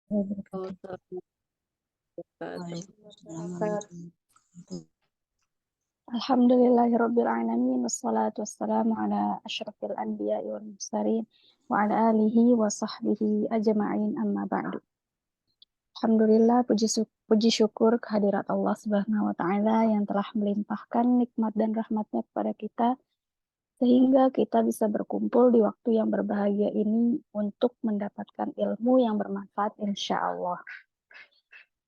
wabarakatuh. Alhamdulillahirrabbilalamin. Wassalatu wassalamu ala asyrafil anbiya'i wal mursalin wa ala alihi wa sahbihi ajma'in amma ba'du. Alhamdulillah, puji syukur kehadirat Allah Subhanahu wa Ta'ala yang telah melimpahkan nikmat dan rahmatnya kepada kita, sehingga kita bisa berkumpul di waktu yang berbahagia ini untuk mendapatkan ilmu yang bermanfaat, insya Allah.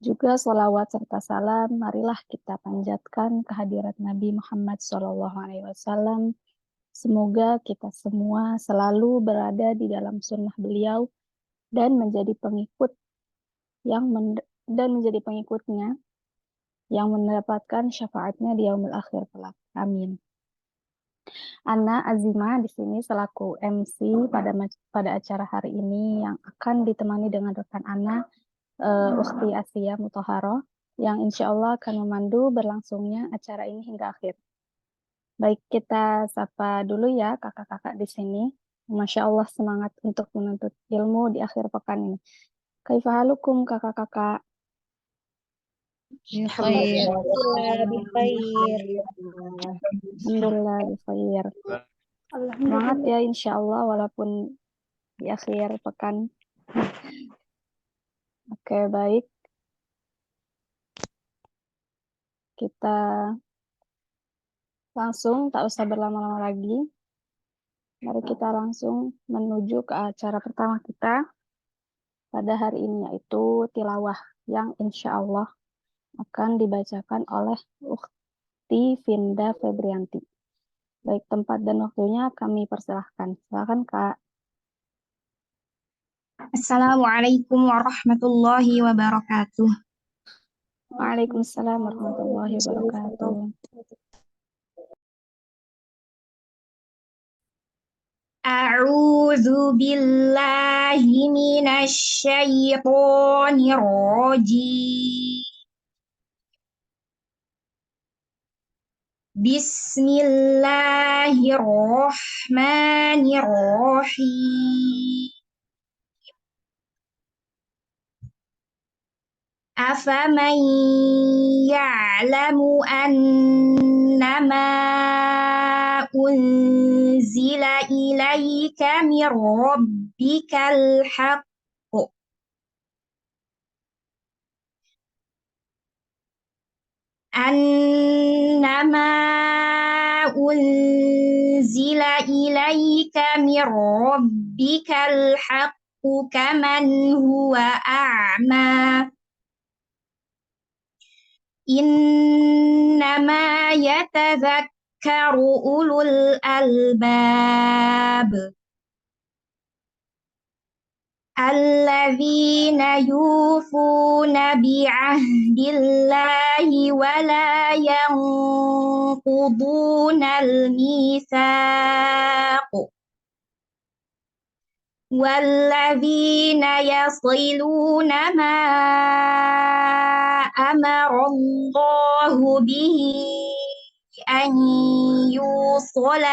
Juga sholawat serta salam, marilah kita panjatkan kehadirat Nabi Muhammad SAW. Semoga kita semua selalu berada di dalam sunnah beliau dan menjadi pengikutnya yang mendapatkan syafaatnya di yaumil akhir kelak. Amin. Ana Azima di sini selaku MC pada acara hari ini yang akan ditemani dengan rekan Ana, Ukhti Asia Mutahharoh, yang insya Allah akan memandu berlangsungnya acara ini hingga akhir. Baik, kita sapa dulu ya kakak-kakak di sini. Masya Allah semangat untuk menuntut ilmu di akhir pekan ini. Kaifahalukum kakak-kakak? Alhamdulillah bikhair. Semangat ya insya Allah walaupun di akhir pekan. Oke, baik. Kita langsung, tak usah berlama-lama lagi. Mari kita langsung menuju ke acara pertama kita pada hari ini, yaitu tilawah yang insya Allah akan dibacakan oleh Ukhti Vinda Febrianti. Baik, tempat dan waktunya kami persilahkan. Silakan Kak. Assalamualaikum warahmatullahi wabarakatuh. Waalaikumsalam warahmatullahi wabarakatuh. A'udzu billahi minasy syaithanir rajim. Bismillahirrahmanirrahim. Afaman ya'lamu annama unzila ilaika min rabbikal haqq annama unzila ilaika min rabbikal haqq kaman huwa a'ma innama yatadhakkaru ulul albab alladzina yufuna bi'ahdillahi wa la yanquduna al-mitsaq والذين يصلون ما أمر الله به أن يوصل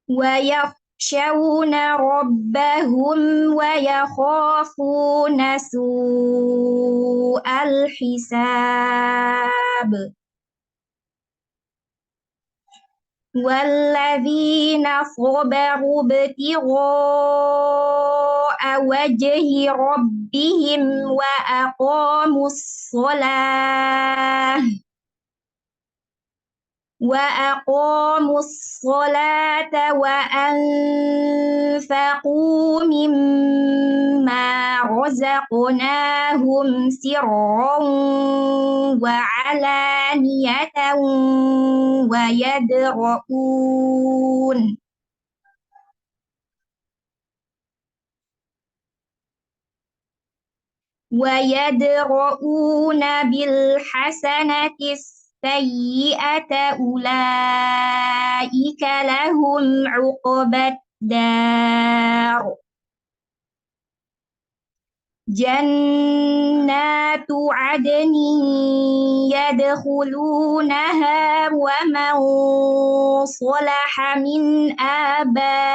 ويخشون ربهم ويخافون سوء الحساب والذين صبروا ابتغاء وجه ربهم وأقاموا الصلاة وأنفقوا مما رزقناهم سرا وعلانية ويدرؤون بالحسنة السيئة أولئك لهم عقبى الدار جنات عدن يدخلونها ومن صلح من آبائهم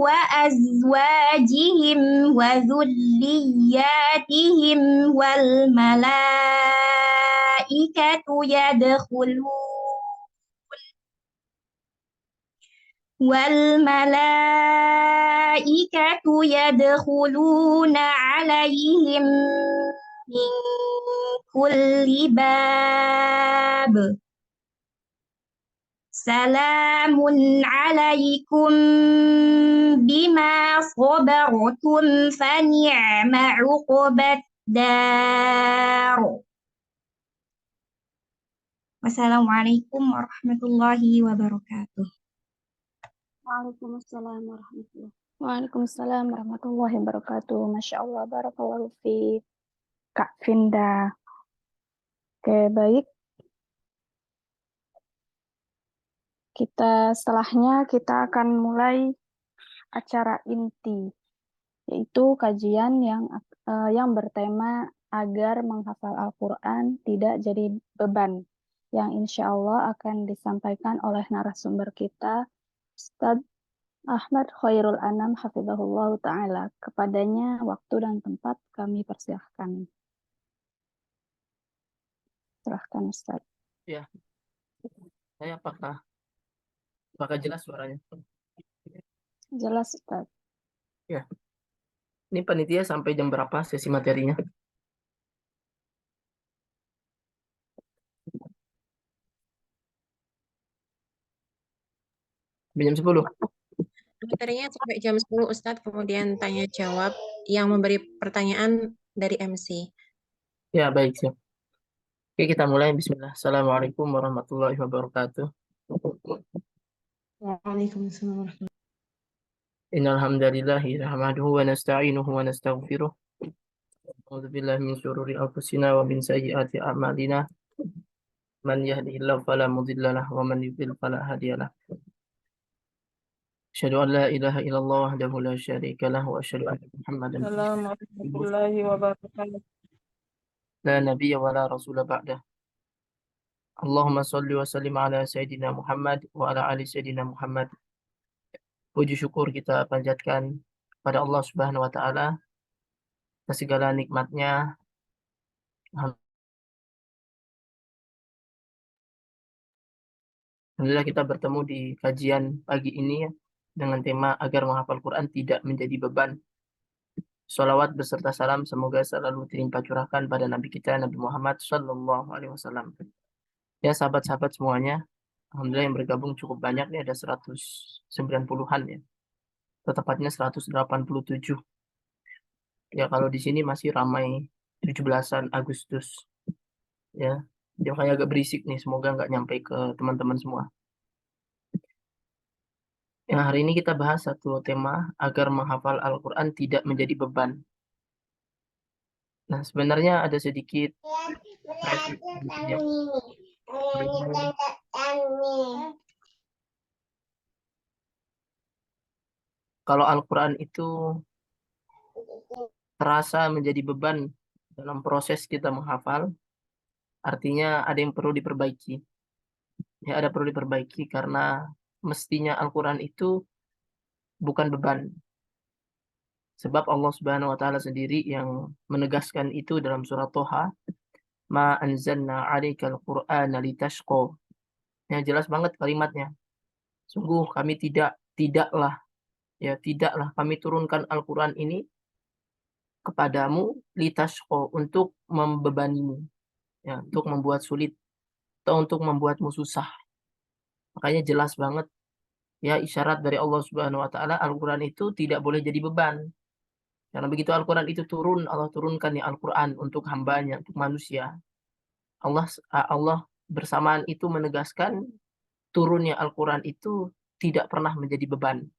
وأزواجهم وذرياتهم والملائكة يدخلون عليهم من كل باب سلام عليكم بما صبرتم فنعم عقبى الدار. Wassalamualaikum warahmatullahi wabarakatuh. Waalaikumsalam warahmatullahi wabarakatuh. Masya Allah, barakallahu fiik, Kak Vinda. Oke, baik. Setelahnya kita akan mulai acara inti, yaitu kajian yang bertema agar menghafal Al-Quran tidak jadi beban, yang insya Allah akan disampaikan oleh narasumber kita, Ustadz Ahmad Khairul Anam hafizahullah ta'ala. Kepadanya waktu dan tempat kami persilahkan. Silahkan Ustadz. Ya, saya apakah jelas suaranya? Jelas Ustadz. Ya, ini panitia sampai jam berapa sesi materinya? Jam 10? Materinya sampai jam 10 Ustadz, kemudian tanya jawab yang memberi pertanyaan dari MC. Ya, baik, siap. Oke, kita mulai. Bismillah. Assalamualaikum warahmatullahi wabarakatuh. Waalaikumsalam warahmatullahi Innal hamdalillahi nahmaduhu wa nasta'inuhu wa nastaghfiruh. A'udzu billahi min syururi anfusina wa min sayyiati a'malina. Man yahdihillahu fala mudilla lahu wa man yudlil fala hadiya lahu. Asyhadu an la ilaha illallah wahdahu la syarika lahu wa asyhadu anna Muhammadan warahmatullahi wabarakatuh. la nabiyya wa la rasula ba'dah. Allahumma salli wa sallim ala Sayyidina Muhammad wa ala ali Sayyidina Muhammad. Puji syukur kita panjatkan pada Allah Subhanahu wa Ta'ala atas segala nikmatnya. Alhamdulillah kita bertemu di kajian pagi ini dengan tema agar menghafal Quran tidak menjadi beban. Salawat beserta salam semoga selalu terlimpah curahkan pada Nabi kita Nabi Muhammad Sallallahu Alaihi Wasallam. Ya sahabat-sahabat semuanya, alhamdulillah yang bergabung cukup banyak nih, ada 190-an ya. Tepatnya 187. Ya kalau di sini masih ramai 17-an Agustus. Ya, dia kayak agak berisik nih, semoga nggak nyampe ke teman-teman semua. Ya, hari ini kita bahas satu tema agar menghafal Al-Quran tidak menjadi beban. Nah, sebenarnya ada sedikit kalau Al-Quran itu terasa menjadi beban dalam proses kita menghafal, artinya ada yang perlu diperbaiki. Ya, ada perlu diperbaiki karena mestinya Al-Quran itu bukan beban. Sebab Allah Subhanahu wa Ta'ala sendiri yang menegaskan itu dalam surat Toha, ma anzalna 'alaikal Qur'ana litashqa. Ya, jelas banget kalimatnya. Sungguh kami tidaklah kami turunkan Al-Quran ini kepadamu litashqa, untuk membebanimu, ya, untuk membuat sulit atau untuk membuatmu susah. Makanya jelas banget ya isyarat dari Allah Subhanahu wa Ta'ala, Al-Quran itu tidak boleh jadi beban. Karena begitu Al-Quran itu turun, Allah turunkan ya Al-Quran untuk hambanya, untuk manusia. Allah bersamaan itu menegaskan turunnya Al-Quran itu tidak pernah menjadi beban.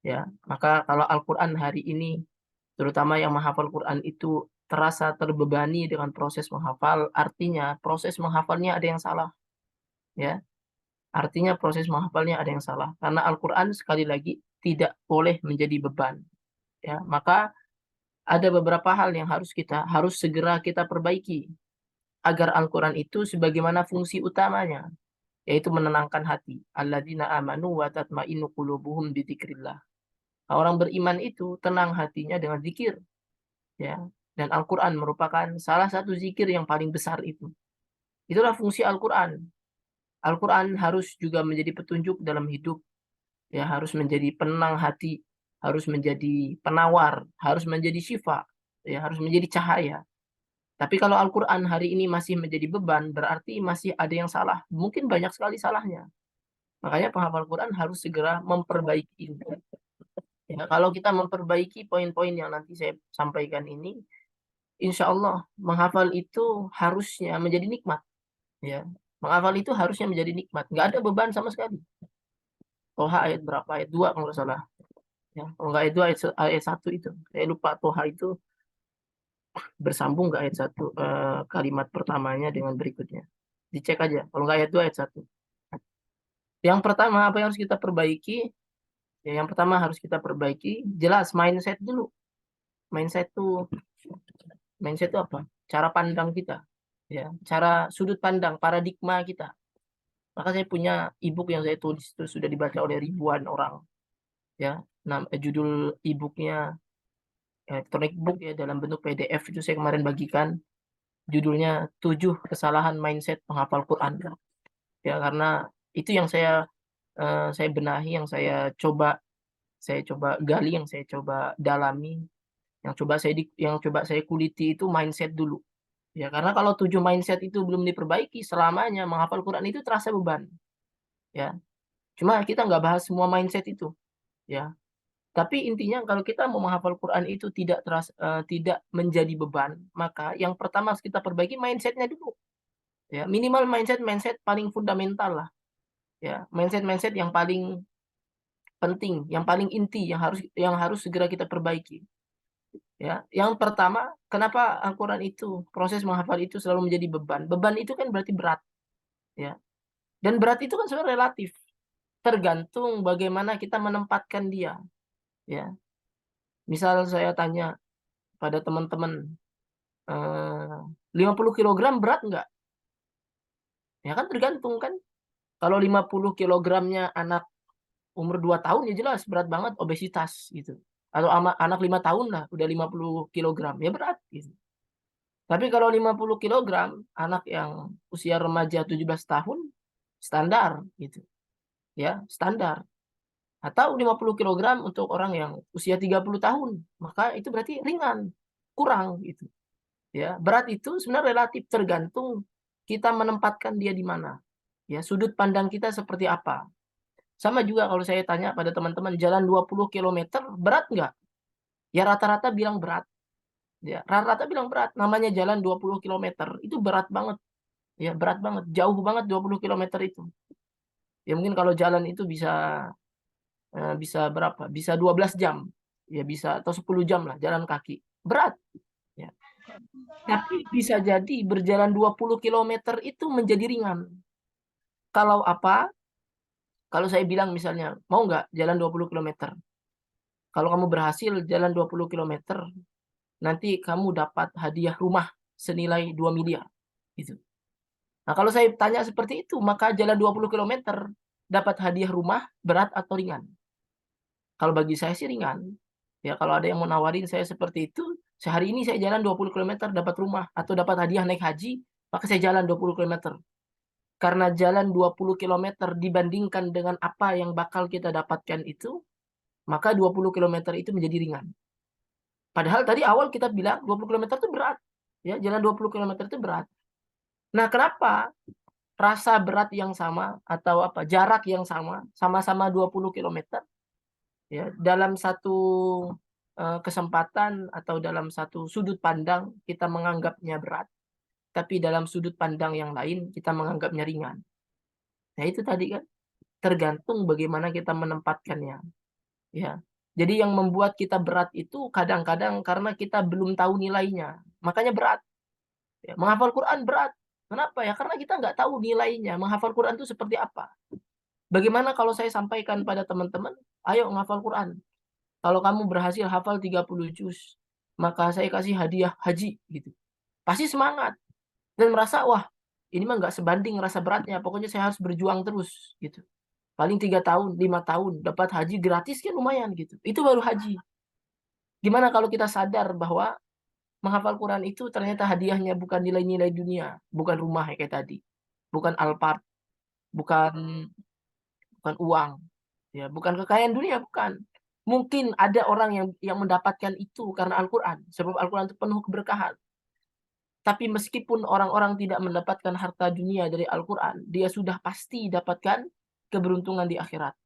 Ya, maka kalau Al-Quran hari ini, terutama yang menghafal Quran itu terasa terbebani dengan proses menghafal, artinya proses menghafalnya ada yang salah, ya. Artinya proses menghafalnya ada yang salah. Karena Al-Quran sekali lagi tidak boleh menjadi beban, ya. Maka ada beberapa hal yang harus segera kita perbaiki agar Al-Quran itu sebagaimana fungsi utamanya, yaitu menenangkan hati. Alladzina amanu wa tatmainnu qulubuhum bidzikrillah. Orang beriman itu tenang hatinya dengan zikir, ya. Dan Al-Quran merupakan salah satu zikir yang paling besar itu. Itulah fungsi Al-Quran. Al-Quran harus juga menjadi petunjuk dalam hidup, ya, harus menjadi penenang hati, harus menjadi penawar, harus menjadi syifa, ya, harus menjadi cahaya. Tapi kalau Al-Quran hari ini masih menjadi beban, berarti masih ada yang salah. Mungkin banyak sekali salahnya. Makanya penghafal Quran harus segera memperbaiki ini. Ya, kalau kita memperbaiki poin-poin yang nanti saya sampaikan ini, insya Allah menghafal itu harusnya menjadi nikmat. Ya, menghafal itu harusnya menjadi nikmat. Nggak ada beban sama sekali. Toha ayat berapa? Ayat 2 kalau nggak salah. Ya, kalau nggak ayat 2, ayat 1 itu. Saya lupa Toha itu bersambung nggak ayat 1 kalimat pertamanya dengan berikutnya. Dicek aja. Kalau nggak ayat 2, ayat 1. Yang pertama, apa yang harus kita perbaiki? Ya, yang pertama harus kita perbaiki, jelas mindset dulu. Mindset itu apa? Cara pandang kita. Ya, cara sudut pandang, paradigma kita. Maka saya punya e-book yang saya tulis itu sudah dibaca oleh ribuan orang. Ya, judul e-booknya electronic book, ya, dalam bentuk PDF itu saya kemarin bagikan. Judulnya 7 kesalahan mindset penghafal Quran. Ya, karena itu yang saya benahi, yang saya coba gali, yang saya coba dalami, yang coba saya kuliti itu mindset dulu. Ya, karena kalau 7 mindset itu belum diperbaiki, selamanya menghafal Quran itu terasa beban. Ya. Cuma kita nggak bahas semua mindset itu, ya. Tapi intinya kalau kita mau menghafal Quran itu tidak menjadi beban, maka yang pertama harus kita perbaiki mindsetnya dulu. Ya, minimal mindset paling fundamental lah. Ya, mindset yang paling penting, yang paling inti, yang harus segera kita perbaiki. Ya, yang pertama, kenapa Al-Quran itu, proses menghafal itu selalu menjadi beban? Beban itu kan berarti berat, ya. Dan berat itu kan sebenarnya relatif, tergantung bagaimana kita menempatkan dia, ya. Misal saya tanya pada teman-teman, 50 kilogram berat nggak? Ya kan tergantung kan. Kalau 50 kilogramnya anak umur 2 tahun ya jelas berat banget, obesitas gitu. Atau anak 5 tahun lah udah 50 kilogram, ya berat gitu. Tapi kalau 50 kilogram anak yang usia remaja 17 tahun standar gitu. Ya, standar. Atau 50 kilogram untuk orang yang usia 30 tahun, maka itu berarti ringan, kurang gitu. Ya, berat itu sebenarnya relatif, tergantung kita menempatkan dia di mana. Ya, sudut pandang kita seperti apa. Sama juga kalau saya tanya pada teman-teman, jalan 20 km berat nggak? Ya rata-rata bilang berat. Ya, rata-rata bilang berat. Namanya jalan 20 km itu berat banget. Ya, berat banget. Jauh banget 20 km itu. Ya mungkin kalau jalan itu bisa berapa? Bisa 12 jam. Ya bisa, atau 10 jam lah jalan kaki. Berat. Ya. Tapi bisa jadi berjalan 20 km itu menjadi ringan. Kalau apa? Kalau saya bilang misalnya, mau nggak jalan 20 km? Kalau kamu berhasil jalan 20 km, nanti kamu dapat hadiah rumah senilai 2 miliar. Gitu. Nah, kalau saya tanya seperti itu, maka jalan 20 km dapat hadiah rumah berat atau ringan? Kalau bagi saya sih ringan. Ya, kalau ada yang mau nawarin saya seperti itu, sehari ini saya jalan 20 km dapat rumah atau dapat hadiah naik haji, maka saya jalan 20 km. Karena jalan 20 km dibandingkan dengan apa yang bakal kita dapatkan itu, maka 20 km itu menjadi ringan. Padahal tadi awal kita bilang 20 km itu berat. Ya, jalan 20 km itu berat. Nah, kenapa rasa berat yang sama atau jarak yang sama-sama 20 km, ya, dalam satu kesempatan atau dalam satu sudut pandang kita menganggapnya berat, tapi dalam sudut pandang yang lain kita menganggapnya ringan. Nah, itu tadi kan tergantung bagaimana kita menempatkannya. Ya. Jadi yang membuat kita berat itu kadang-kadang karena kita belum tahu nilainya. Makanya berat. Ya, menghafal Quran berat. Kenapa ya? Karena kita nggak tahu nilainya. Menghafal Quran itu seperti apa. Bagaimana kalau saya sampaikan pada teman-teman, ayo menghafal Quran. Kalau kamu berhasil hafal 30 juz, maka saya kasih hadiah haji gitu. Pasti semangat dan merasa wah, ini mah nggak sebanding rasa beratnya. Pokoknya saya harus berjuang terus gitu. Paling 3 tahun, 5 tahun dapat haji gratis kan lumayan gitu. Itu baru haji. Gimana kalau kita sadar bahwa menghafal Quran itu ternyata hadiahnya bukan nilai-nilai dunia, bukan rumah ya kayak tadi, bukan Alphard, bukan uang, ya, bukan kekayaan dunia, bukan. Mungkin ada orang yang mendapatkan itu karena Al-Quran, sebab Al-Quran itu penuh keberkahan. Tapi meskipun orang-orang tidak mendapatkan harta dunia dari Al-Quran, dia sudah pasti dapatkan keberuntungan di akhirat.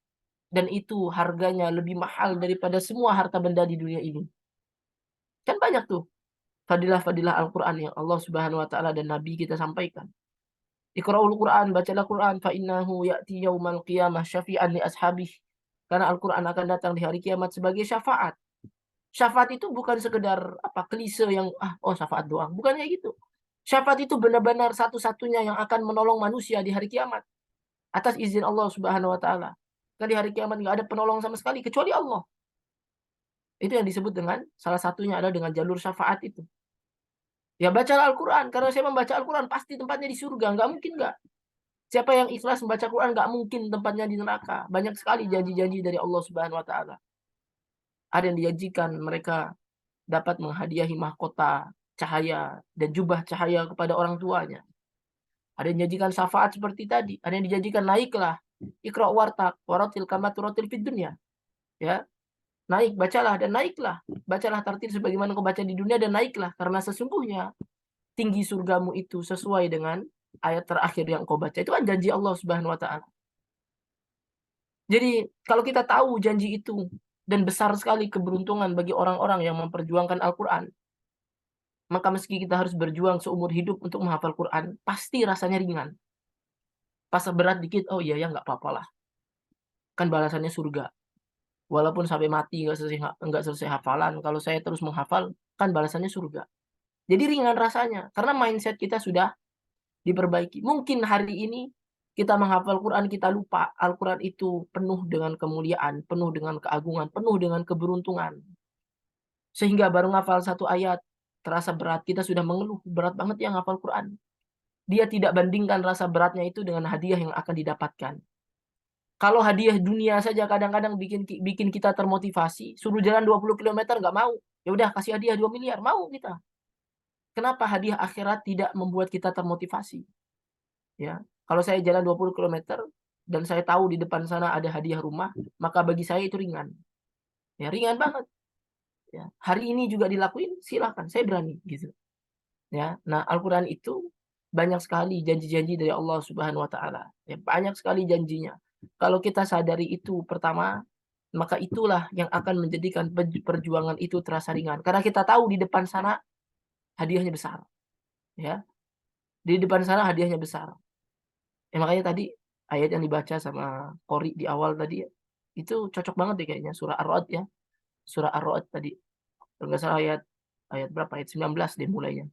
Dan itu harganya lebih mahal daripada semua harta benda di dunia ini. Kan banyak tuh fadilah-fadilah Al-Quran yang Allah Subhanahu wa taala dan Nabi kita sampaikan. Iqra'ul Quran, bacalah Quran, fa innahu ya'ti yaumal qiyamah syafi'an li ashabih. Karena Al-Quran akan datang di hari kiamat sebagai syafaat. Syafaat itu bukan sekedar klise yang syafaat doang, bukan kayak gitu. Syafaat itu benar-benar satu-satunya yang akan menolong manusia di hari kiamat atas izin Allah Subhanahu wa taala. Kan di hari kiamat nggak ada penolong sama sekali kecuali Allah. Itu yang disebut dengan salah satunya adalah dengan jalur syafaat itu. Ya bacalah Al-Quran. Karena saya membaca Al-Quran pasti tempatnya di surga. Nggak mungkin nggak. Siapa yang ikhlas membaca Quran nggak mungkin tempatnya di neraka. Banyak sekali janji-janji dari Allah Subhanahu wa taala. Ada yang dijanjikan mereka dapat menghadiahi mahkota cahaya dan jubah cahaya kepada orang tuanya. Ada yang dijanjikan syafaat seperti tadi. Ada yang dijanjikan naiklah. Iqra' wartaq waratil kama turatil fid dunya. Ya. Naik, bacalah dan naiklah. Bacalah tartil sebagaimana kau baca di dunia dan naiklah. Karena sesungguhnya tinggi surgamu itu sesuai dengan ayat terakhir yang kau baca. Itu kan janji Allah Subhanahu wa taala. Jadi kalau kita tahu janji itu dan besar sekali keberuntungan bagi orang-orang yang memperjuangkan Al-Quran, maka meski kita harus berjuang seumur hidup untuk menghafal Quran, pasti rasanya ringan. Pas berat dikit, oh iya ya nggak apa-apa lah. Kan balasannya surga. Walaupun sampai mati nggak selesai hafalan, kalau saya terus menghafal, kan balasannya surga. Jadi ringan rasanya, karena mindset kita sudah diperbaiki. Mungkin hari ini kita menghafal Quran, kita lupa Al-Quran itu penuh dengan kemuliaan, penuh dengan keagungan, penuh dengan keberuntungan. Sehingga baru ngafal satu ayat, terasa berat, kita sudah mengeluh, berat banget ya ngafal Quran. Dia tidak bandingkan rasa beratnya itu dengan hadiah yang akan didapatkan. Kalau hadiah dunia saja kadang-kadang bikin kita termotivasi, suruh jalan 20 km nggak mau. Ya udah kasih hadiah 2 miliar, mau kita. Kenapa hadiah akhirat tidak membuat kita termotivasi? Ya, kalau saya jalan 20 km dan saya tahu di depan sana ada hadiah rumah, maka bagi saya itu ringan. Ya, ringan banget. Ya, hari ini juga dilakuin, silakan, saya berani gitu. Ya, nah Al-Quran itu banyak sekali janji-janji dari Allah Subhanahu wa taala. Ya, banyak sekali janjinya. Kalau kita sadari itu pertama, maka itulah yang akan menjadikan perjuangan itu terasa ringan. Karena kita tahu di depan sana hadiahnya besar. Ya. Di depan sana hadiahnya besar. Ya, makanya tadi ayat yang dibaca sama Qori di awal tadi itu cocok banget deh kayaknya surah Ar-Ra'd ya. Surah Ar-Ra'd tadi. Kalau nggak salah ayat berapa? Ayat 19 deh mulainya.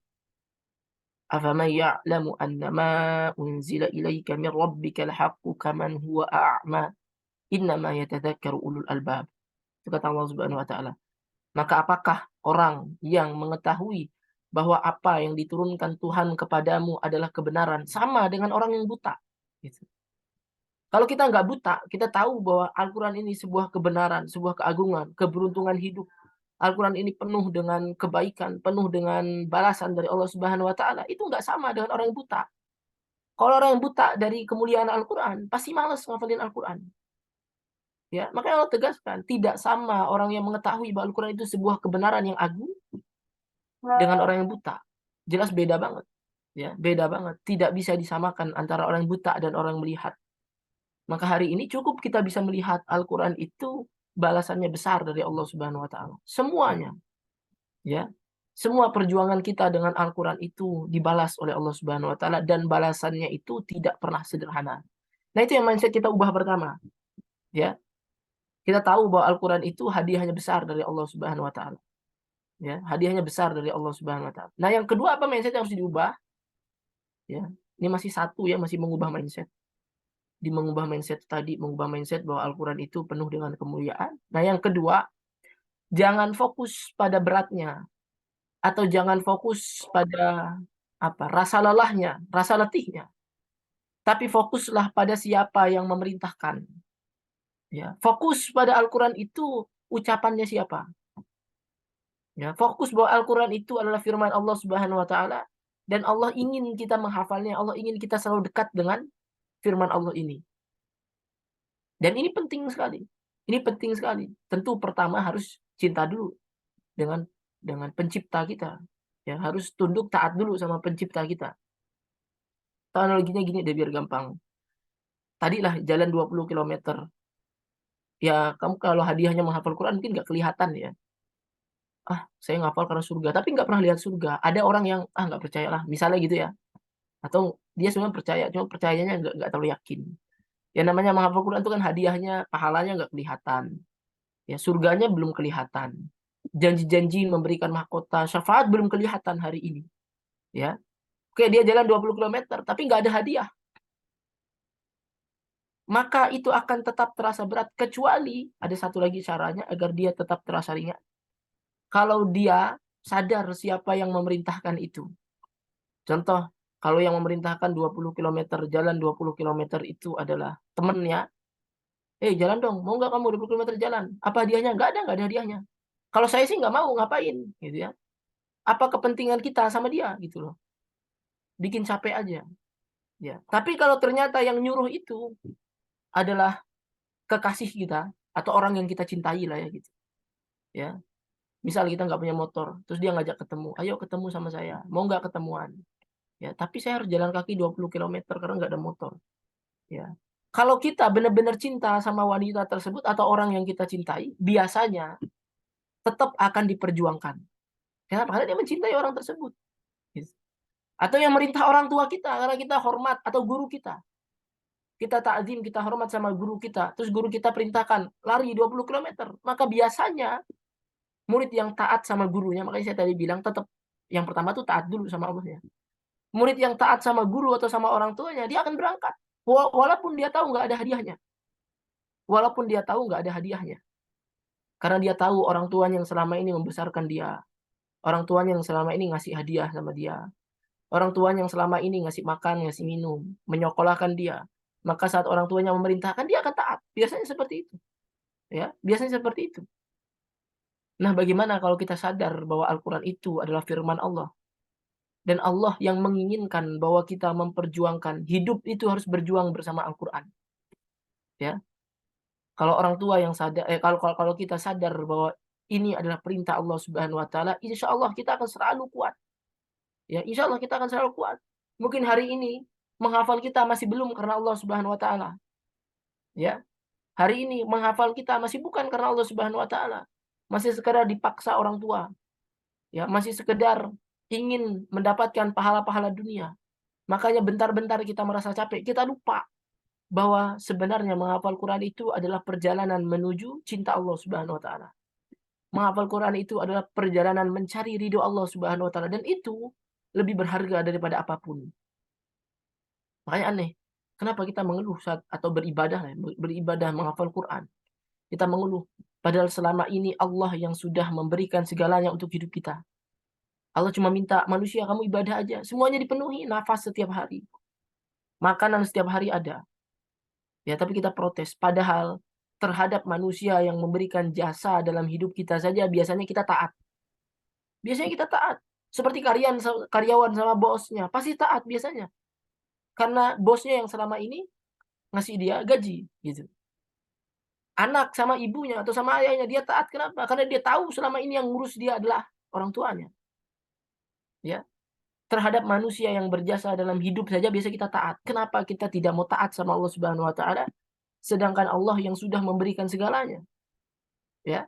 أفمن يعلم أن ما أنزل إليك من ربك الحق كمن هو أعمى إنما يتذكر أولو الألباب. Itu kata Allah Subhanahu wa taala. Maka apakah orang yang mengetahui bahwa apa yang diturunkan Tuhan kepadamu adalah kebenaran sama dengan orang yang buta? Gitu. Kalau kita nggak buta, kita tahu bahwa Al-Quran ini sebuah kebenaran, sebuah keagungan, keberuntungan hidup. Al-Quran ini penuh dengan kebaikan, penuh dengan balasan dari Allah Subhanahu wa taala. Itu nggak sama dengan orang yang buta. Kalau orang yang buta dari kemuliaan Al-Quran, pasti malas ngafalin Al-Quran. Ya, makanya Allah tegaskan, tidak sama orang yang mengetahui bahwa Al-Quran itu sebuah kebenaran yang agung dengan orang yang buta. Jelas beda banget. Ya, beda banget. Tidak bisa disamakan antara orang yang buta dan orang yang melihat. Maka hari ini cukup kita bisa melihat Al-Quran itu balasannya besar dari Allah Subhanahu wa taala. Semuanya. Ya. Semua perjuangan kita dengan Al-Quran itu dibalas oleh Allah Subhanahu wa taala dan balasannya itu tidak pernah sederhana. Nah, itu yang mindset kita ubah pertama. Ya. Kita tahu bahwa Al-Quran itu hadiahnya besar dari Allah Subhanahu wa taala. Ya, hadiahnya besar dari Allah Subhanahu wa taala. Nah, yang kedua apa mindset yang harus diubah? Ya. Ini masih satu ya, masih mengubah mindset. Di mengubah mindset tadi, mengubah mindset bahwa Al-Qur'an itu penuh dengan kemuliaan. Nah, yang kedua, jangan fokus pada beratnya atau jangan fokus pada rasa lelahnya, rasa letihnya. Tapi fokuslah pada siapa yang memerintahkan. Ya, fokus pada Al-Qur'an itu ucapannya siapa? Ya, fokus bahwa Al-Qur'an itu adalah firman Allah Subhanahu wa taala dan Allah ingin kita menghafalnya, Allah ingin kita selalu dekat dengan firman Allah ini. Dan ini penting sekali. Ini penting sekali. Tentu pertama harus cinta dulu dengan pencipta kita. Ya, harus tunduk taat dulu sama pencipta kita. Analoginya gini deh biar gampang. Tadilah jalan 20 km. Ya, kamu kalau hadiahnya menghafal Quran mungkin nggak kelihatan ya. Saya ngapal karena surga, tapi nggak pernah lihat surga. Ada orang yang nggak percaya lah, misalnya gitu ya. Atau dia sebenarnya percaya, cuma percayanya nggak terlalu yakin. Ya namanya menghafal Quran itu kan hadiahnya, pahalanya nggak kelihatan. Ya surganya belum kelihatan. Janji-janji memberikan mahkota, syafaat belum kelihatan hari ini. Ya, oke dia jalan 20 km, tapi nggak ada hadiah. Maka itu akan tetap terasa berat, kecuali ada satu lagi caranya agar dia tetap terasa ringan. Kalau dia sadar siapa yang memerintahkan itu. Contoh, kalau yang memerintahkan 20 km, jalan 20 km itu adalah temennya. Jalan dong, mau nggak kamu 20 km jalan? Apa hadiahnya? Nggak ada hadiahnya. Kalau saya sih nggak mau, ngapain? Gitu ya. Apa kepentingan kita sama dia? Gitu loh. Bikin capek aja. Ya. Tapi kalau ternyata yang nyuruh itu adalah kekasih kita, atau orang yang kita cintai lah ya gitu. Ya. Misal kita nggak punya motor, terus dia ngajak ketemu, ayo ketemu sama saya, mau nggak ketemuan? Ya, tapi saya harus jalan kaki 20 km karena nggak ada motor. Ya. Kalau kita benar-benar cinta sama wanita tersebut atau orang yang kita cintai, biasanya tetap akan diperjuangkan. Kenapa? Karena dia mencintai orang tersebut. Atau yang merintah orang tua kita, karena kita hormat, atau guru kita. Kita ta'zim, kita hormat sama guru kita. Terus guru kita perintahkan, lari 20 km. Maka biasanya murid yang taat sama gurunya, makanya saya tadi bilang tetap yang pertama tuh taat dulu sama Allahnya. Murid yang taat sama guru atau sama orang tuanya, dia akan berangkat. Walaupun dia tahu nggak ada hadiahnya. Walaupun dia tahu nggak ada hadiahnya. Karena dia tahu orang tuanya yang selama ini membesarkan dia. Orang tuanya yang selama ini ngasih hadiah sama dia. Orang tuanya yang selama ini ngasih makan, ngasih minum, menyekolahkan dia. Maka saat orang tuanya memerintahkan, dia akan taat. Biasanya seperti itu. Ya, biasanya seperti itu. Nah, bagaimana kalau kita sadar bahwa Al-Quran itu adalah firman Allah? Dan Allah yang menginginkan bahwa kita memperjuangkan hidup itu harus berjuang bersama Al-Quran. Ya, kalau orang tua yang sadar, kalau kita sadar bahwa ini adalah perintah Allah Subhanahu Wa Taala, insya Allah kita akan selalu kuat. Ya, insya Allah kita akan selalu kuat. Mungkin hari ini menghafal kita masih belum karena Allah Subhanahu Wa Taala. Ya, hari ini menghafal kita masih bukan karena Allah Subhanahu Wa Taala. Masih sekedar dipaksa orang tua. Ya, masih sekedar ingin mendapatkan pahala-pahala dunia. Makanya bentar-bentar kita merasa capek, kita lupa bahwa sebenarnya menghafal Quran itu adalah perjalanan menuju cinta Allah Subhanahu wa taala. Menghafal Quran itu adalah perjalanan mencari ridho Allah Subhanahu wa taala, dan itu lebih berharga daripada apapun. Makanya aneh, kenapa kita mengeluh saat atau beribadah menghafal Quran. Kita mengeluh padahal selama ini Allah yang sudah memberikan segalanya untuk hidup kita. Allah cuma minta manusia kamu ibadah aja, semuanya dipenuhi, nafas setiap hari. Makanan setiap hari ada. Ya, tapi kita protes. Padahal terhadap manusia yang memberikan jasa dalam hidup kita saja biasanya kita taat. Biasanya kita taat. Seperti karyawan sama bosnya, pasti taat biasanya. Karena bosnya yang selama ini ngasih dia gaji, gitu. Anak sama ibunya atau sama ayahnya dia taat, kenapa? Karena dia tahu selama ini yang ngurus dia adalah orang tuanya. Ya. Terhadap manusia yang berjasa dalam hidup saja biasa kita taat. Kenapa kita tidak mau taat sama Allah Subhanahu wa taala? Sedangkan Allah yang sudah memberikan segalanya. Ya.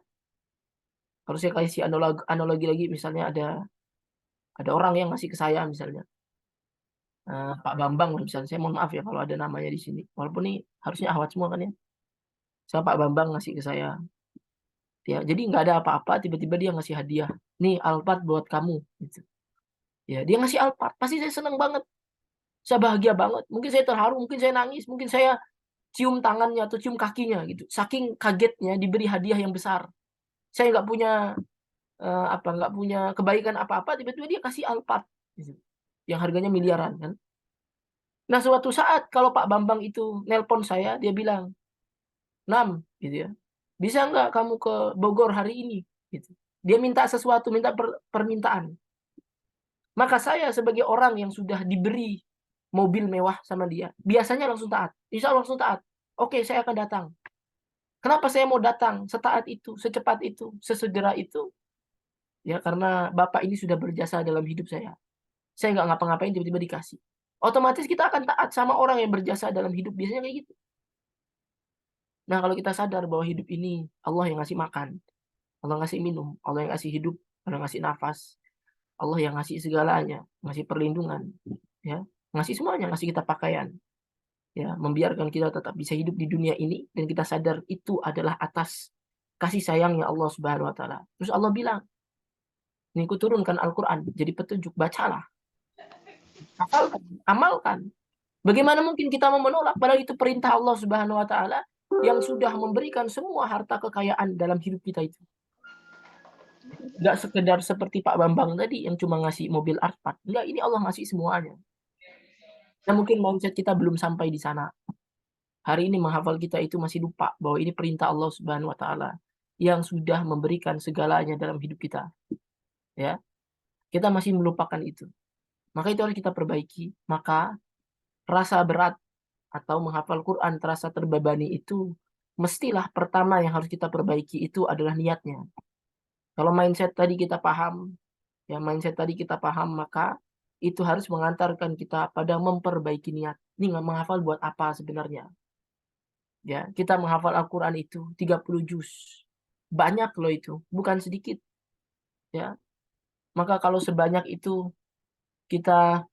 Kalau saya kasih analogi lagi, misalnya ada orang yang ngasih ke saya misalnya. Pak Bambang misalnya, saya mohon maaf ya kalau ada namanya di sini. Walaupun ini harusnya Ahwat semua kan ya. Saya Pak Bambang ngasih ke saya Ya, jadi nggak ada apa-apa, tiba-tiba dia ngasih hadiah. Nih, Alphard buat kamu. Gitu. Ya, dia ngasih Alphard. Pasti saya senang banget. Saya bahagia banget. Mungkin saya terharu, mungkin saya nangis, mungkin saya cium tangannya atau cium kakinya gitu. Saking kagetnya diberi hadiah yang besar. Saya nggak punya nggak punya kebaikan apa-apa, tiba-tiba dia kasih Alphard gitu. Yang harganya miliaran kan. Nah, suatu saat kalau Pak Bambang itu nelpon saya, dia bilang, "Nam, gitu ya. Bisa nggak kamu ke Bogor hari ini?" Gitu. Dia minta sesuatu, minta permintaan. Maka saya sebagai orang yang sudah diberi mobil mewah sama dia, biasanya langsung taat. Insya Allah langsung taat. Oke, saya akan datang. Kenapa saya mau datang setaat itu, secepat itu, sesegera itu? Ya, karena Bapak ini sudah berjasa dalam hidup saya. Saya nggak ngapa-ngapain, tiba-tiba dikasih. Otomatis kita akan taat sama orang yang berjasa dalam hidup. Biasanya kayak gitu. Nah, kalau kita sadar bahwa hidup ini Allah yang ngasih makan, Allah yang ngasih minum, Allah yang ngasih hidup, Allah yang ngasih nafas, Allah yang ngasih segalanya, ngasih perlindungan, ya, ngasih semuanya, ngasih kita pakaian, ya, membiarkan kita tetap bisa hidup di dunia ini, dan kita sadar itu adalah atas kasih sayangnya Allah Subhanahu Wa Taala. Terus Allah bilang, "Ini ku turunkan Al-Quran jadi petunjuk, bacalah, hafalkan, amalkan." Bagaimana mungkin kita mau menolak? Padahal itu perintah Allah Subhanahu Wa Taala yang sudah memberikan semua harta kekayaan dalam hidup kita itu. Nggak sekedar seperti Pak Bambang tadi yang cuma ngasih mobil Alphard. Enggak, ini Allah ngasih semuanya. Nah, mungkin mindset kita belum sampai di sana. Hari ini menghafal kita itu masih lupa bahwa ini perintah Allah Subhanahu Wa Taala yang sudah memberikan segalanya dalam hidup kita. Ya, kita masih melupakan itu. Maka itu harus kita perbaiki. Maka rasa berat atau menghafal Quran terasa terbebani itu mestilah pertama yang harus kita perbaiki itu adalah niatnya. Kalau mindset tadi kita paham, maka itu harus mengantarkan kita pada memperbaiki niat. Ini nggak menghafal buat apa sebenarnya? Ya, kita menghafal Al-Quran itu 30 juz. Banyak loh itu, bukan sedikit. Ya. Maka kalau sebanyak itu kita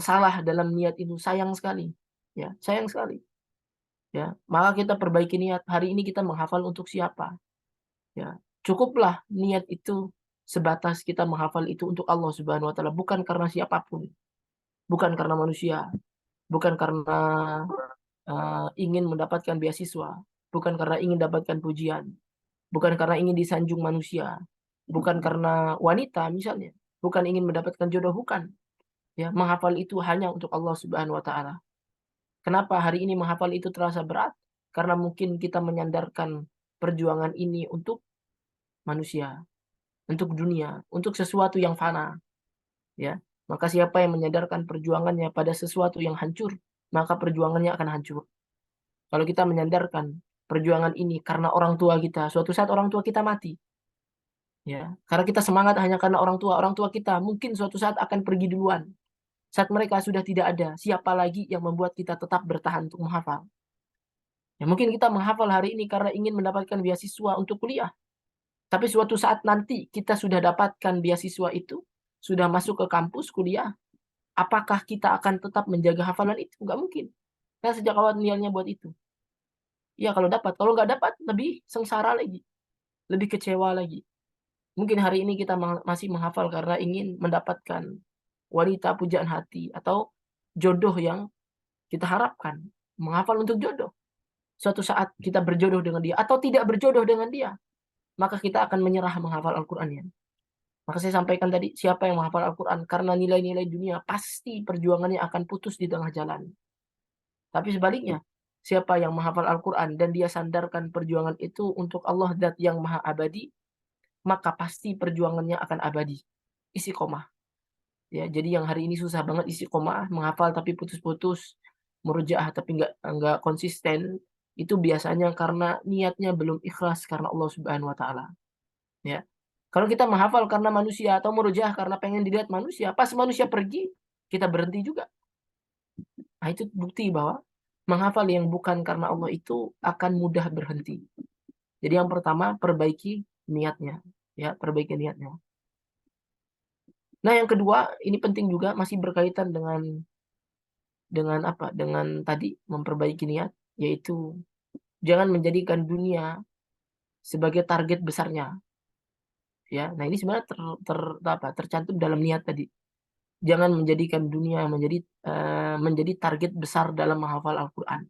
salah dalam niat itu, sayang sekali. Ya, sayang sekali. Ya, maka kita perbaiki niat. Hari ini kita menghafal untuk siapa? Ya, cukuplah niat itu sebatas kita menghafal itu untuk Allah Subhanahu Wa Taala, bukan karena siapapun, bukan karena manusia, bukan karena ingin mendapatkan beasiswa, bukan karena ingin mendapatkan pujian, bukan karena ingin disanjung manusia, bukan karena wanita misalnya, bukan ingin mendapatkan jodoh, bukan. Ya, menghafal itu hanya untuk Allah Subhanahu Wa Taala. Kenapa hari ini menghafal itu terasa berat? Karena mungkin kita menyandarkan perjuangan ini untuk manusia, untuk dunia, untuk sesuatu yang fana. Ya, maka siapa yang menyandarkan perjuangannya pada sesuatu yang hancur, maka perjuangannya akan hancur. Kalau kita menyandarkan perjuangan ini karena orang tua kita, suatu saat orang tua kita mati. Ya, karena kita semangat hanya karena orang tua kita mungkin suatu saat akan pergi duluan. Saat mereka sudah tidak ada, siapa lagi yang membuat kita tetap bertahan untuk menghafal? Ya, mungkin kita menghafal hari ini karena ingin mendapatkan beasiswa untuk kuliah. Tapi suatu saat nanti kita sudah dapatkan beasiswa itu, sudah masuk ke kampus kuliah, apakah kita akan tetap menjaga hafalan itu? Nggak mungkin. Karena sejak awal niatnya buat itu. Ya kalau dapat, kalau nggak dapat lebih sengsara lagi, lebih kecewa lagi. Mungkin hari ini kita masih menghafal karena ingin mendapatkan wanita pujaan hati atau jodoh yang kita harapkan. Menghafal untuk jodoh. Suatu saat kita berjodoh dengan dia atau tidak berjodoh dengan dia, maka kita akan menyerah menghafal Al-Qur'annya. Maka saya sampaikan tadi, siapa yang menghafal Al-Quran karena nilai-nilai dunia, pasti perjuangannya akan putus di tengah jalan. Tapi sebaliknya, siapa yang menghafal Al-Quran dan dia sandarkan perjuangan itu untuk Allah Zat yang Maha Abadi, maka pasti perjuangannya akan abadi. Istiqomah. Ya, jadi yang hari ini susah banget istiqomah, menghafal tapi putus-putus, murojaah tapi nggak konsisten, itu biasanya karena niatnya belum ikhlas karena Allah Subhanahu Wa Taala. Ya. Kalau kita menghafal karena manusia atau murojaah karena pengen dilihat manusia, pas manusia pergi, kita berhenti juga. Nah, itu bukti bahwa menghafal yang bukan karena Allah itu akan mudah berhenti. Jadi yang pertama, perbaiki niatnya. Ya, perbaiki niatnya. Nah, yang kedua, ini penting juga, masih berkaitan dengan apa? Dengan tadi memperbaiki niat, yaitu jangan menjadikan dunia sebagai target besarnya. Ya, nah ini sebenarnya tercantum dalam niat tadi. Jangan menjadikan dunia menjadi target besar dalam menghafal Al-Quran.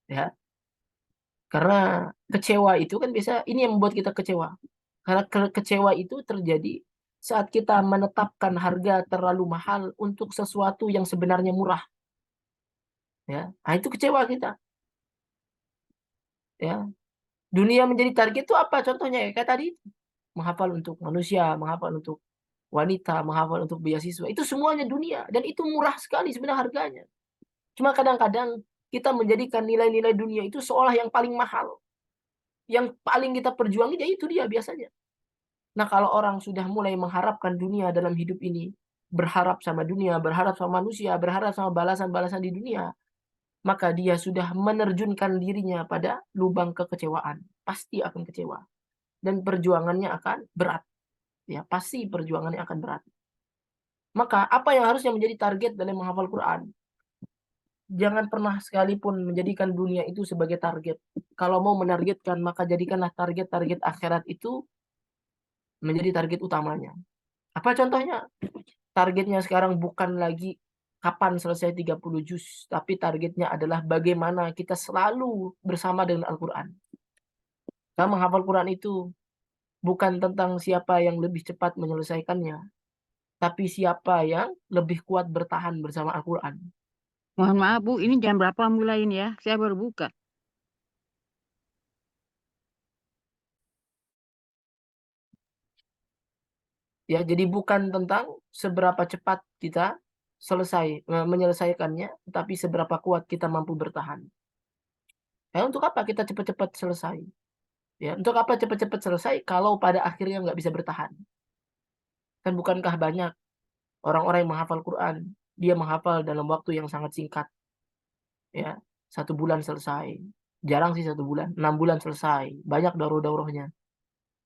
Ya, karena kecewa itu kan biasa ini yang membuat kita kecewa. Karena kecewa itu terjadi saat kita menetapkan harga terlalu mahal untuk sesuatu yang sebenarnya murah. Ya, nah itu kecewa kita. Ya, dunia menjadi target itu apa contohnya ya? Kayak tadi menghafal untuk manusia, menghafal untuk wanita, menghafal untuk beasiswa. Itu semuanya dunia dan itu murah sekali sebenarnya harganya. Cuma kadang-kadang kita menjadikan nilai-nilai dunia itu seolah yang paling mahal. Yang paling kita perjuangin ya itu dia biasanya. Nah, kalau orang sudah mulai mengharapkan dunia dalam hidup ini, berharap sama dunia, berharap sama manusia, berharap sama balasan-balasan di dunia, maka dia sudah menerjunkan dirinya pada lubang kekecewaan. Pasti akan kecewa. Dan perjuangannya akan berat. Ya, pasti perjuangannya akan berat. Maka apa yang harusnya menjadi target dalam menghafal Quran? Jangan pernah sekalipun menjadikan dunia itu sebagai target. Kalau mau menargetkan, maka jadikanlah target-target akhirat itu menjadi target utamanya. Apa contohnya? Targetnya sekarang bukan lagi kapan selesai 30 juz, tapi targetnya adalah bagaimana kita selalu bersama dengan Al-Quran. Karena menghafal Quran itu bukan tentang siapa yang lebih cepat menyelesaikannya, tapi siapa yang lebih kuat bertahan bersama Al-Quran. Mohon maaf Bu, ini jam berapa mulai ini ya? Saya baru buka. Ya, jadi bukan tentang seberapa cepat kita menyelesaikannya, tapi seberapa kuat kita mampu bertahan. Ya, untuk apa kita cepat-cepat selesai? Ya, untuk apa cepat-cepat selesai kalau pada akhirnya nggak bisa bertahan? Kan bukankah banyak orang-orang yang menghafal Quran, dia menghafal dalam waktu yang sangat singkat. Ya, 1 bulan selesai. Jarang sih 1 bulan, 6 bulan selesai. Banyak daurah-daurahnya.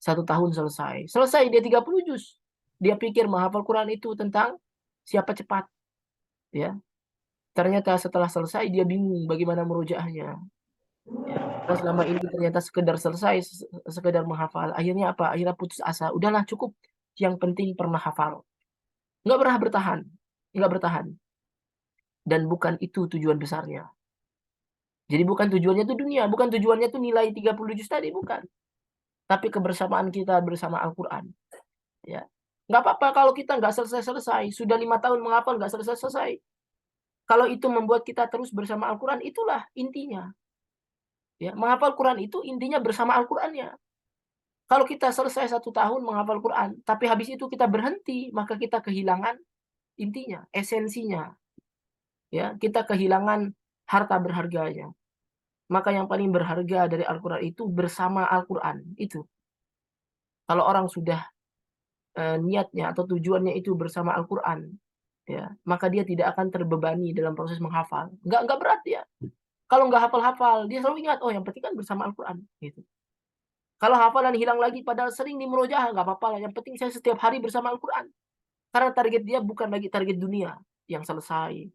1 tahun selesai. Selesai dia 30 juz. Dia pikir menghafal Quran itu tentang siapa cepat. Ya. Ternyata setelah selesai dia bingung bagaimana merujaahnya. Ya. Karena selama ini ternyata sekedar selesai, sekedar menghafal. Akhirnya apa? Akhirnya putus asa. Udahlah cukup. Yang penting pernah hafal. Nggak pernah bertahan. Nggak bertahan. Dan bukan itu tujuan besarnya. Jadi bukan tujuannya itu dunia. Bukan tujuannya itu nilai 30 juz tadi. Bukan. Tapi kebersamaan kita bersama Al-Quran. Ya. Nggak apa-apa kalau kita nggak selesai-selesai. Sudah 5 tahun menghafal nggak selesai-selesai. Kalau itu membuat kita terus bersama Al-Quran, itulah intinya. Ya, menghafal Quran itu intinya bersama Al-Qurannya. Kalau kita selesai 1 tahun menghafal Quran, tapi habis itu kita berhenti, maka kita kehilangan intinya, esensinya. Ya, kita kehilangan harta berharganya. Maka yang paling berharga dari Al-Quran itu bersama Al-Quran. Itu. Kalau orang sudah niatnya atau tujuannya itu bersama Al-Quran, ya, maka dia tidak akan terbebani dalam proses menghafal. Nggak berat ya. Kalau nggak hafal-hafal, dia selalu ingat, oh yang penting kan bersama Al-Quran. Gitu. Kalau hafalan hilang lagi, padahal sering di murojaah, nggak apa-apa lah. Yang penting saya setiap hari bersama Al-Quran. Karena target dia bukan lagi target dunia yang selesai,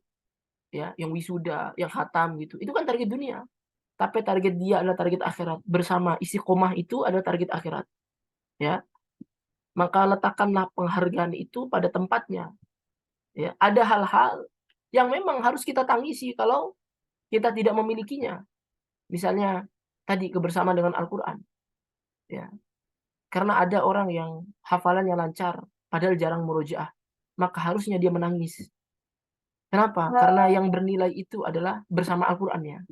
ya, yang wisuda, yang khatam gitu. Itu kan target dunia. Tapi target dia adalah target akhirat. Bersama istiqomah itu adalah target akhirat. Ya, maka letakkanlah penghargaan itu pada tempatnya. Ya, ada hal-hal yang memang harus kita tangisi kalau kita tidak memilikinya. Misalnya tadi kebersamaan dengan Al-Quran. Ya. Karena ada orang yang hafalannya lancar, padahal jarang murojaah. Maka harusnya dia menangis. Kenapa? Karena yang bernilai itu adalah bersama Al-Qurannya.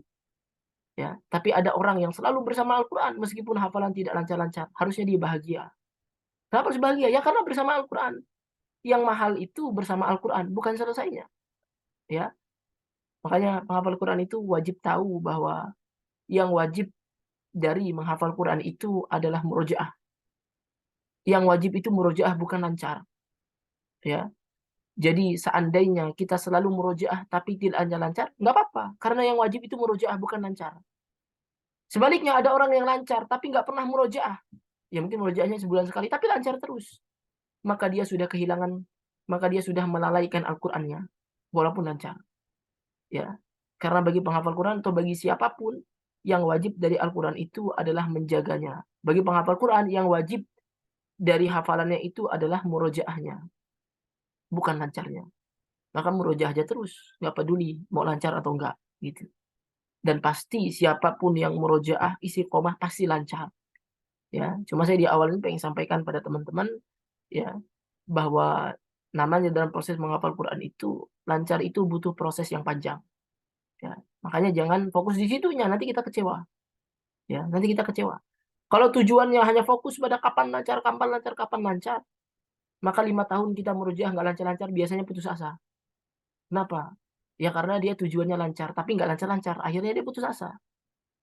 Ya, tapi ada orang yang selalu bersama Al-Quran meskipun hafalan tidak lancar-lancar. Harusnya dia bahagia. Kenapa harus bahagia? Ya karena bersama Al-Quran. Yang mahal itu bersama Al-Quran, bukan selesainya. Ya. Makanya penghafal Quran itu wajib tahu bahwa yang wajib dari menghafal Quran itu adalah murojaah. Yang wajib itu murojaah bukan lancar. Ya. Jadi seandainya kita selalu murojaah tapi tidak lancar, nggak apa-apa. Karena yang wajib itu murojaah bukan lancar. Sebaliknya ada orang yang lancar tapi nggak pernah murojaah. Ya mungkin murojaahnya sebulan sekali tapi lancar terus. Maka dia sudah melalaikan Al-Qur'annya walaupun lancar. Ya. Karena bagi penghafal Quran atau bagi siapapun yang wajib dari Al-Quran itu adalah menjaganya. Bagi penghafal Quran yang wajib dari hafalannya itu adalah murojaahnya, bukan lancarnya. Maka murojaah aja terus, nggak peduli mau lancar atau enggak gitu. Dan pasti siapapun yang murojaah istiqomah pasti lancar. Ya, cuma saya di awal ini pengen sampaikan pada teman-teman ya bahwa namanya dalam proses menghafal Quran itu lancar itu butuh proses yang panjang. Ya, makanya jangan fokus di situnya, nanti kita kecewa. Ya, nanti kita kecewa. Kalau tujuannya hanya fokus pada kapan lancar, maka 5 tahun kita murojaah nggak lancar-lancar, biasanya putus asa. Kenapa? Ya karena dia tujuannya lancar, tapi nggak lancar-lancar. Akhirnya dia putus asa.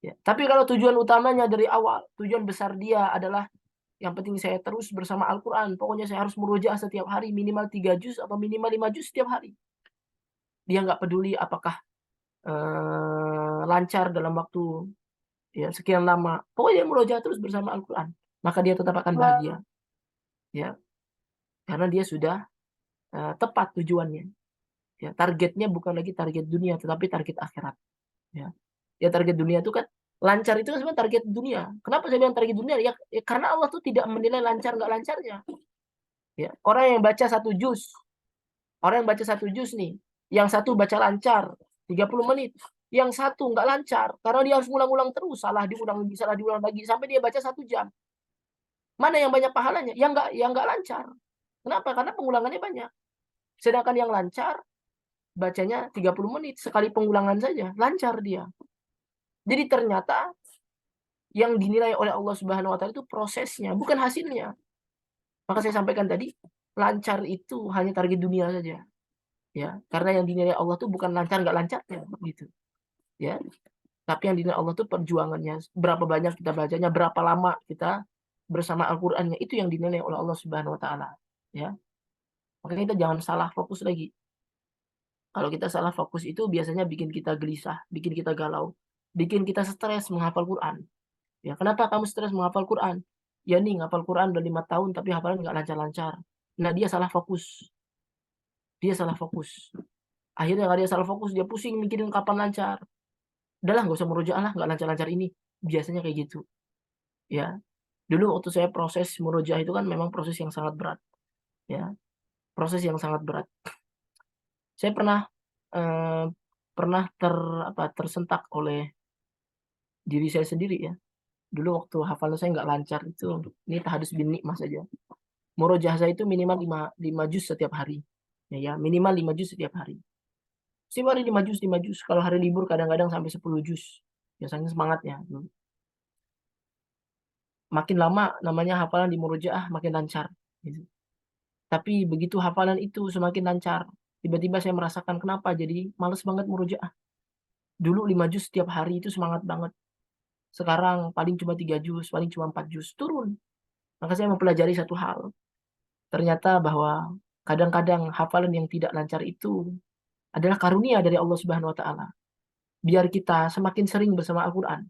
Ya. Tapi kalau tujuan utamanya dari awal, tujuan besar dia adalah yang penting saya terus bersama Al-Quran. Pokoknya saya harus murojaah setiap hari, minimal 3 juz atau minimal 5 juz setiap hari. Dia nggak peduli apakah lancar dalam waktu ya sekian lama. Pokoknya dia murojaah terus bersama Al-Quran. Maka dia tetap akan bahagia. Ya. Karena dia sudah tepat tujuannya. Ya, targetnya bukan lagi target dunia, tetapi target akhirat. Ya, ya target dunia itu kan lancar itu kan sebenarnya target dunia. Kenapa saya bilang target dunia? Ya karena Allah tuh tidak menilai lancar nggak lancarnya. Ya, orang yang baca 1 juz, orang yang baca 1 juz nih, yang satu baca lancar 30 menit, yang satu nggak lancar karena dia harus ngulang-ulang terus, salah diulang lagi sampai dia baca 1 jam. Mana yang banyak pahalanya? Yang nggak lancar. Kenapa? Karena pengulangannya banyak. Sedangkan yang lancar bacanya 30 menit, sekali pengulangan saja, lancar dia. Jadi ternyata yang dinilai oleh Allah Subhanahu wa taala itu prosesnya, bukan hasilnya. Maka saya sampaikan tadi, lancar itu hanya target dunia saja. Ya, karena yang dinilai Allah itu bukan lancar nggak lancarnya gitu. Ya. Tapi yang dinilai Allah itu perjuangannya, berapa banyak kita bacanya, berapa lama kita bersama Al-Qur'annya, itu yang dinilai oleh Allah Subhanahu wa taala, ya. Makanya kita jangan salah fokus lagi. Kalau kita salah fokus itu biasanya bikin kita gelisah, bikin kita galau, bikin kita stres menghafal Quran. Ya, kenapa kamu stres menghafal Quran? Ya nih, ngapal Quran udah 5 tahun tapi hafalan nggak lancar-lancar. Nah, dia salah fokus. Dia salah fokus. Akhirnya kalau dia salah fokus, dia pusing mikirin kapan lancar. Udahlah, nggak usah murojaah lah, nggak lancar-lancar ini. Biasanya kayak gitu. Ya, dulu waktu saya proses murojaah itu kan memang proses yang sangat berat. Ya, proses yang sangat berat. Saya pernah tersentak oleh diri saya sendiri ya. Dulu waktu hafalan saya nggak lancar itu, ini tahadus bin nikmah saja. Murojaah saya itu minimal 5 juz setiap hari. Ya, minimal 5 juz setiap hari. Setiap hari 5 juz. Kalau hari libur kadang-kadang sampai 10 juz. Biasanya semangatnya. Makin lama namanya hafalan di murojaah makin lancar. Gitu. Tapi begitu hafalan itu semakin lancar, tiba-tiba saya merasakan kenapa jadi males banget murojaah. Dulu 5 juz setiap hari itu semangat banget. Sekarang paling cuma 3 juz, paling cuma 4 juz, turun. Maka saya mempelajari satu hal. Ternyata bahwa kadang-kadang hafalan yang tidak lancar itu adalah karunia dari Allah Subhanahu wa taala. Biar kita semakin sering bersama Al-Qur'an.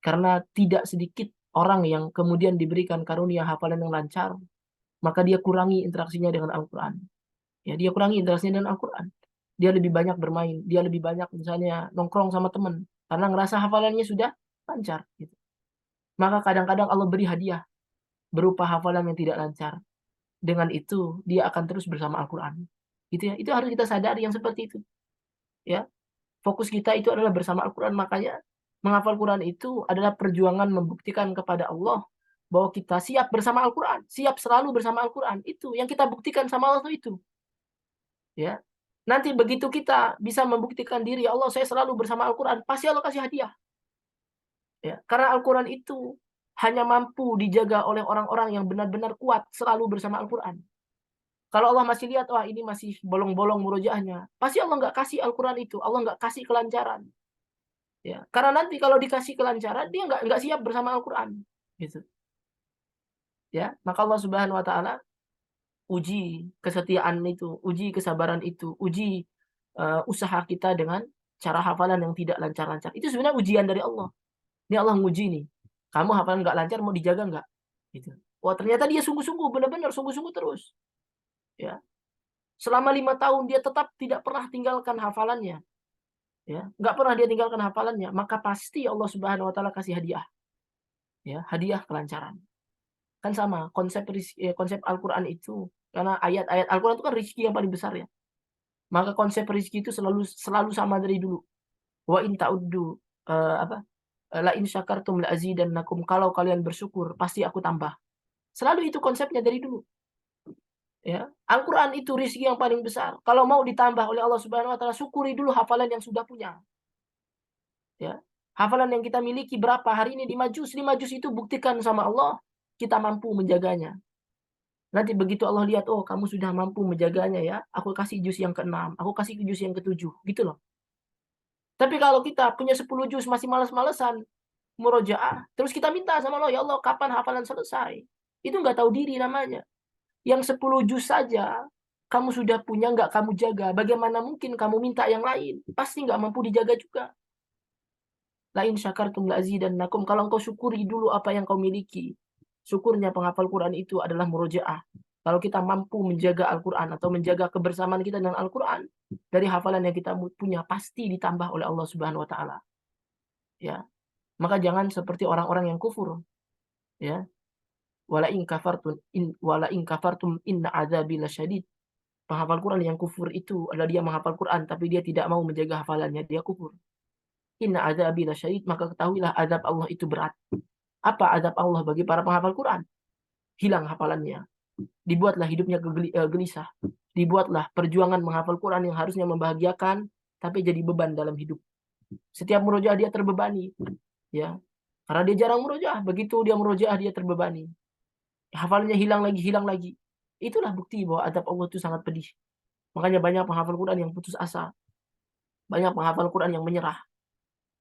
Karena tidak sedikit orang yang kemudian diberikan karunia hafalan yang lancar, maka dia kurangi interaksinya dengan Al-Qur'an. Ya, dia kurangi interaksinya dengan Al-Qur'an. Dia lebih banyak bermain, dia lebih banyak misalnya nongkrong sama teman karena ngerasa hafalannya sudah lancar gitu. Maka kadang-kadang Allah beri hadiah berupa hafalan yang tidak lancar. Dengan itu dia akan terus bersama Al-Qur'an. Gitu ya. Itu harus kita sadari yang seperti itu. Ya. Fokus kita itu adalah bersama Al-Qur'an, makanya menghafal Quran itu adalah perjuangan membuktikan kepada Allah bahwa kita siap bersama Al-Qur'an, siap selalu bersama Al-Qur'an. Itu yang kita buktikan sama Allah itu. Ya. Nanti begitu kita bisa membuktikan diri, Allah saya selalu bersama Al-Qur'an, pasti Allah kasih hadiah. Ya, karena Al-Qur'an itu hanya mampu dijaga oleh orang-orang yang benar-benar kuat selalu bersama Al-Qur'an. Kalau Allah masih lihat, wah ini masih bolong-bolong murojaahnya, pasti Allah nggak kasih Al-Qur'an itu, Allah nggak kasih kelancaran. Ya, karena nanti kalau dikasih kelancaran, dia nggak siap bersama Al-Qur'an. Gitu. Ya, maka Allah Subhanahu wa taala uji kesetiaan itu, uji kesabaran itu, uji usaha kita dengan cara hafalan yang tidak lancar-lancar. Itu sebenarnya ujian dari Allah. Ini Allah nguji nih. Kamu hafalan nggak lancar, mau dijaga nggak? Gitu. Wah ternyata dia sungguh-sungguh, benar-benar sungguh-sungguh terus. Ya. Selama 5 tahun dia tetap tidak pernah tinggalkan hafalannya. Ya, nggak pernah dia tinggalkan hafalannya. Maka pasti Allah Subhanahu wa taala kasih hadiah. Ya, hadiah kelancaran. Kan sama konsep konsep Al-Qur'an itu, karena ayat-ayat Al-Qur'an itu kan rezeki yang paling besar ya. Maka konsep rezeki itu selalu sama dari dulu. Wa in ta'uddu la in syakartum la azidannakum, kalau kalian bersyukur pasti aku tambah. Selalu itu konsepnya dari dulu. Ya, Al-Qur'an itu rezeki yang paling besar. Kalau mau ditambah oleh Allah Subhanahu wa taala, syukuri dulu hafalan yang sudah punya. Ya. Hafalan yang kita miliki berapa hari ini 5 juz. 5 juz itu buktikan sama Allah kita mampu menjaganya. Nanti begitu Allah lihat, oh kamu sudah mampu menjaganya ya, aku kasih juz yang ke-6, aku kasih juz yang ke-7, gitu loh. Tapi kalau kita punya 10 juz masih malas-malesan murojaah, terus kita minta sama Allah, ya Allah kapan hafalan selesai? Itu nggak tahu diri namanya. Yang 10 juz saja kamu sudah punya, nggak kamu jaga, bagaimana mungkin kamu minta yang lain? Pasti nggak mampu dijaga juga. Lain syakartum la azidannakum, kalau engkau syukuri dulu apa yang kau miliki. Syukurnya penghafal Quran itu adalah murojaah. Kalau kita mampu menjaga Al-Quran atau menjaga kebersamaan kita dengan Al-Quran, dari hafalan yang kita punya pasti ditambah oleh Allah Subhanahu wa taala. Ya. Maka jangan seperti orang-orang yang kufur. Ya. Wala in kafartum inna adzabi lasyadid. Penghafal Quran yang kufur itu adalah dia menghafal Quran tapi dia tidak mau menjaga hafalannya, dia kufur. Inna adzabi lasyadid, maka ketahuilah azab Allah itu berat. Apa azab Allah bagi para penghafal Quran? Hilang hafalannya. Dibuatlah hidupnya gelisah. Dibuatlah perjuangan menghafal Quran yang harusnya membahagiakan tapi jadi beban dalam hidup. Setiap murojaah dia terbebani, ya. Karena dia jarang murojaah, begitu dia murojaah dia terbebani. Hafalannya hilang lagi. Itulah bukti bahwa azab Allah itu sangat pedih. Makanya banyak penghafal Quran yang putus asa. Banyak penghafal Quran yang menyerah.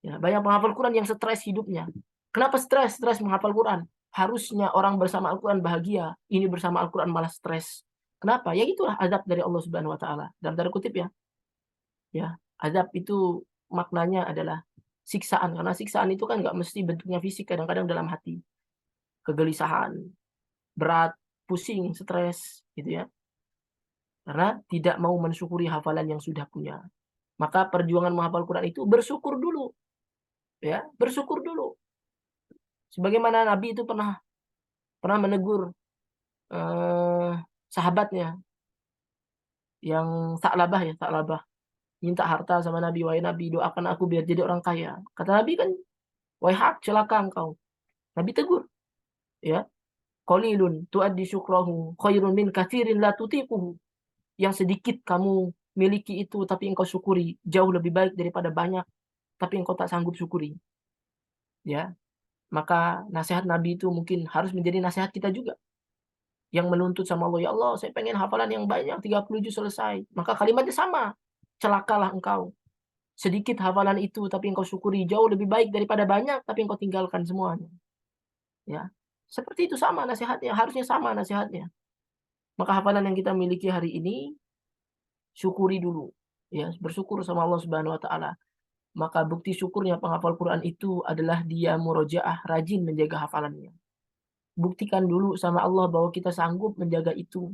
Ya, banyak penghafal Quran yang stres hidupnya. Kenapa stres? Stres menghafal Quran. Harusnya orang bersama Al-Quran bahagia. Ini bersama Al-Quran malah stres. Kenapa? Ya itulah azab dari Allah Subhanahu wa taala. Dalam tanda kutip ya. Ya, azab itu maknanya adalah siksaan. Karena siksaan itu kan nggak mesti bentuknya fisik, kadang-kadang dalam hati. Kegelisahan, berat, pusing, stres, gitu ya. Karena tidak mau mensyukuri hafalan yang sudah punya. Maka perjuangan menghafal Quran itu bersyukur dulu. Ya, bersyukur dulu. Sebagaimana Nabi itu pernah menegur sahabatnya yang Sa'labah minta harta sama Nabi, wahai Nabi doakan aku biar jadi orang kaya. Kata Nabi kan, wahai hak, celaka engkau. Nabi tegur, ya, qalilun tuaddi syukrahu khairun min katsirin la tutiquhu. Yang sedikit kamu miliki itu tapi engkau syukuri jauh lebih baik daripada banyak tapi engkau tak sanggup syukuri. Ya, maka nasihat Nabi itu mungkin harus menjadi nasihat kita juga. Yang menuntut sama Allah, ya Allah, saya pengen hafalan yang banyak, 30 juz selesai. Maka kalimatnya sama, celakalah engkau. Sedikit hafalan itu, tapi engkau syukuri jauh lebih baik daripada banyak, tapi engkau tinggalkan semuanya. Ya, seperti itu sama nasihatnya, harusnya sama nasihatnya. Maka hafalan yang kita miliki hari ini, syukuri dulu. Ya, bersyukur sama Allah Subhanahu wa taala. Maka bukti syukurnya penghafal Quran itu adalah dia murojaah, rajin menjaga hafalannya. Buktikan dulu sama Allah bahwa kita sanggup menjaga itu.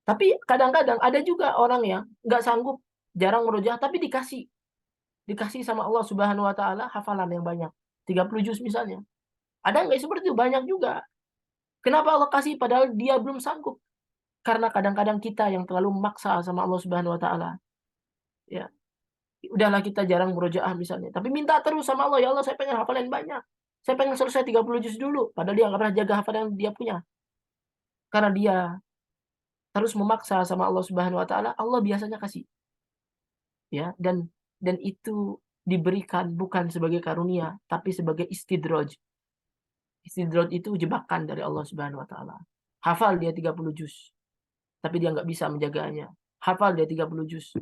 Tapi kadang-kadang ada juga orang yang nggak sanggup, jarang murojaah, tapi dikasih sama Allah Subhanahu wa taala hafalan yang banyak, 30 juz misalnya. Ada nggak seperti itu? Banyak juga. Kenapa Allah kasih padahal dia belum sanggup? Karena kadang-kadang kita yang terlalu memaksa sama Allah Subhanahu wa taala. Ya. Udahlah kita jarang murojaah misalnya, tapi minta terus sama Allah, ya Allah saya pengen hafalan banyak. Saya pengen selesai 30 juz dulu, padahal dia nggak pernah jaga hafalan yang dia punya. Karena dia terus memaksa sama Allah Subhanahu wa taala, Allah biasanya kasih. Ya, dan itu diberikan bukan sebagai karunia, tapi sebagai istidraj. Istidraj itu jebakan dari Allah Subhanahu wa taala. Hafal dia 30 juz, tapi dia nggak bisa menjaganya. Hafal dia 30 juz,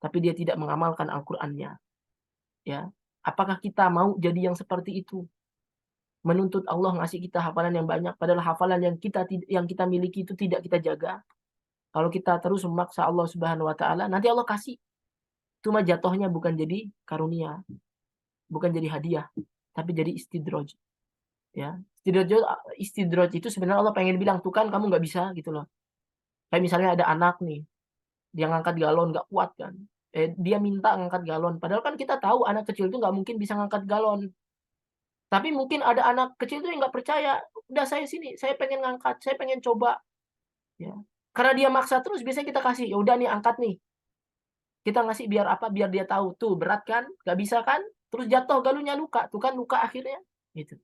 tapi dia tidak mengamalkan Al-Qur'annya. Ya. Apakah kita mau jadi yang seperti itu? Menuntut Allah ngasih kita hafalan yang banyak, padahal hafalan yang kita miliki itu tidak kita jaga. Kalau kita terus memaksa Allah Subhanahu wa taala, nanti Allah kasih. Cuma jatuhnya bukan jadi karunia, bukan jadi hadiah, tapi jadi istidraj. Ya, istidraj itu sebenarnya Allah pengen bilang, tuh kan kamu nggak bisa gitu loh. Kayak misalnya ada anak nih, dia ngangkat galon nggak kuat kan. Dia minta ngangkat galon, padahal kan kita tahu anak kecil itu nggak mungkin bisa ngangkat galon. Tapi mungkin ada anak kecil tuh yang nggak percaya. Udah saya sini, saya pengen ngangkat, saya pengen coba. Ya. Karena dia maksa terus, biasanya kita kasih, ya udah nih angkat nih. Kita ngasih biar apa? Biar dia tahu. Tuh berat kan? Nggak bisa kan? Terus jatuh galunya luka. Tuh kan luka akhirnya. Gitu.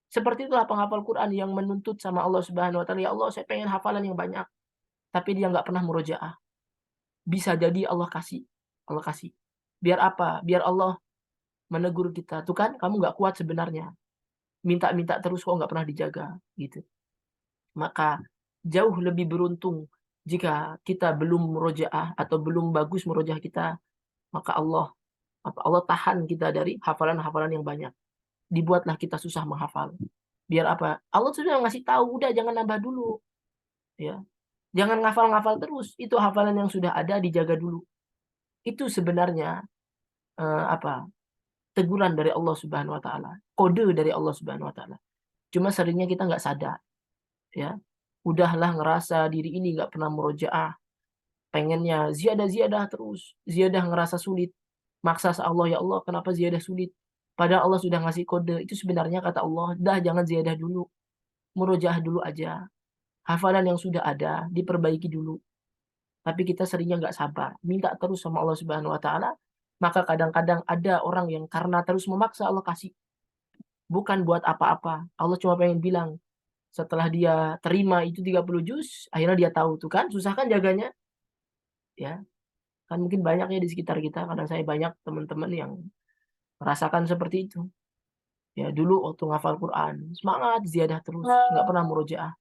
Seperti itulah penghafal Quran yang menuntut sama Allah Subhanahu wa taala, ya Allah, saya pengen hafalan yang banyak. Tapi dia nggak pernah murojaah. Bisa jadi Allah kasih. Allah kasih. Biar apa? Biar Allah menegur kita. Tuh kan, kamu nggak kuat sebenarnya. Minta-minta terus kok nggak pernah dijaga. Gitu. Maka jauh lebih beruntung jika kita belum murojaah atau belum bagus murojaah kita, maka Allah tahan kita dari hafalan-hafalan yang banyak. Dibuatlah kita susah menghafal. Biar apa? Allah sudah ngasih tahu, udah jangan nambah dulu. Ya. Jangan ngafal-ngafal terus. Itu hafalan yang sudah ada dijaga dulu. Itu sebenarnya teguran dari Allah Subhanahu wa taala. Kode dari Allah Subhanahu wa taala. Cuma seringnya kita nggak sadar. Ya. Udahlah ngerasa diri ini nggak pernah murojaah. Pengennya ziyadah terus. Ziyadah ngerasa sulit. Maksa Allah, ya Allah, kenapa ziyadah sulit? Padahal Allah sudah ngasih kode. Itu sebenarnya kata Allah, dah jangan ziyadah dulu. Murojaah dulu aja. Hafalan yang sudah ada, diperbaiki dulu. Tapi kita seringnya nggak sabar. Minta terus sama Allah Subhanahu wa taala. Maka kadang-kadang ada orang yang karena terus memaksa Allah kasih. Bukan buat apa-apa. Allah cuma pengen bilang, setelah dia terima itu 30 juz, akhirnya dia tahu tuh kan, susah kan jaganya. Ya, kan mungkin banyak ya di sekitar kita. Kadang saya banyak teman-teman yang merasakan seperti itu. Ya, dulu waktu ngafal Quran, semangat ziyadah terus, nggak pernah murojaah.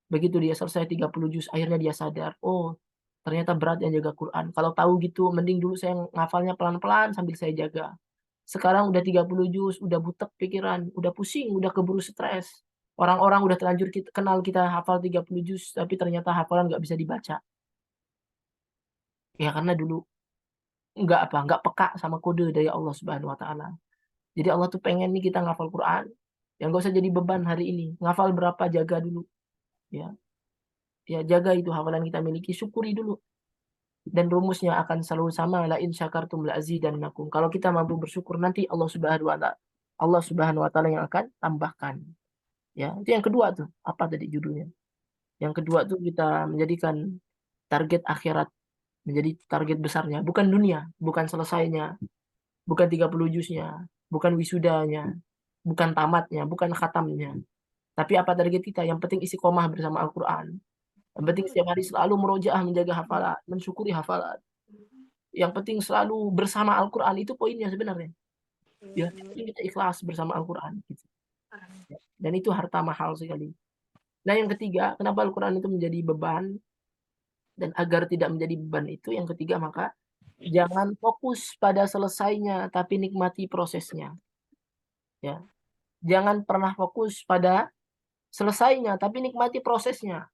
Begitu dia selesai 30 juz, akhirnya dia sadar, oh, ternyata berat yang jaga Quran. Kalau tahu gitu, mending dulu saya ngafalnya pelan-pelan sambil saya jaga. Sekarang udah 30 juz, udah butek pikiran, udah pusing, udah keburu stres. Orang-orang udah terlanjur kenal kita hafal 30 juz, tapi ternyata hafalan nggak bisa dibaca. Ya karena dulu nggak peka sama kode dari Allah Subhanahu wa taala. Jadi Allah tuh pengen nih kita ngafal Quran, yang nggak usah jadi beban hari ini. Ngafal berapa jaga dulu. Ya. Ya jaga itu hafalan kita miliki, syukuri dulu. Dan rumusnya akan selalu sama, la in syakartum la azidannakum. Kalau kita mampu bersyukur, nanti Allah Subhanahu wa taala yang akan tambahkan. Ya, itu yang kedua tuh. Apa tadi judulnya? Yang kedua tuh kita menjadikan target akhirat menjadi target besarnya, bukan dunia, bukan selesainya, bukan 30 juznya, bukan wisudanya, bukan tamatnya, bukan khatamnya. Tapi apa target kita? Yang penting istiqomah bersama Al-Qur'an. Yang penting setiap hari selalu merojaah, menjaga hafalan, mensyukuri hafalan. Yang penting selalu bersama Al-Quran, itu poinnya sebenarnya. Ya, kita ikhlas bersama Al-Quran. Gitu. Dan itu harta mahal sekali. Nah yang ketiga, kenapa Al-Quran itu menjadi beban? Dan agar tidak menjadi beban itu, yang ketiga, maka jangan fokus pada selesainya, tapi nikmati prosesnya. Ya, jangan pernah fokus pada selesainya, tapi nikmati prosesnya.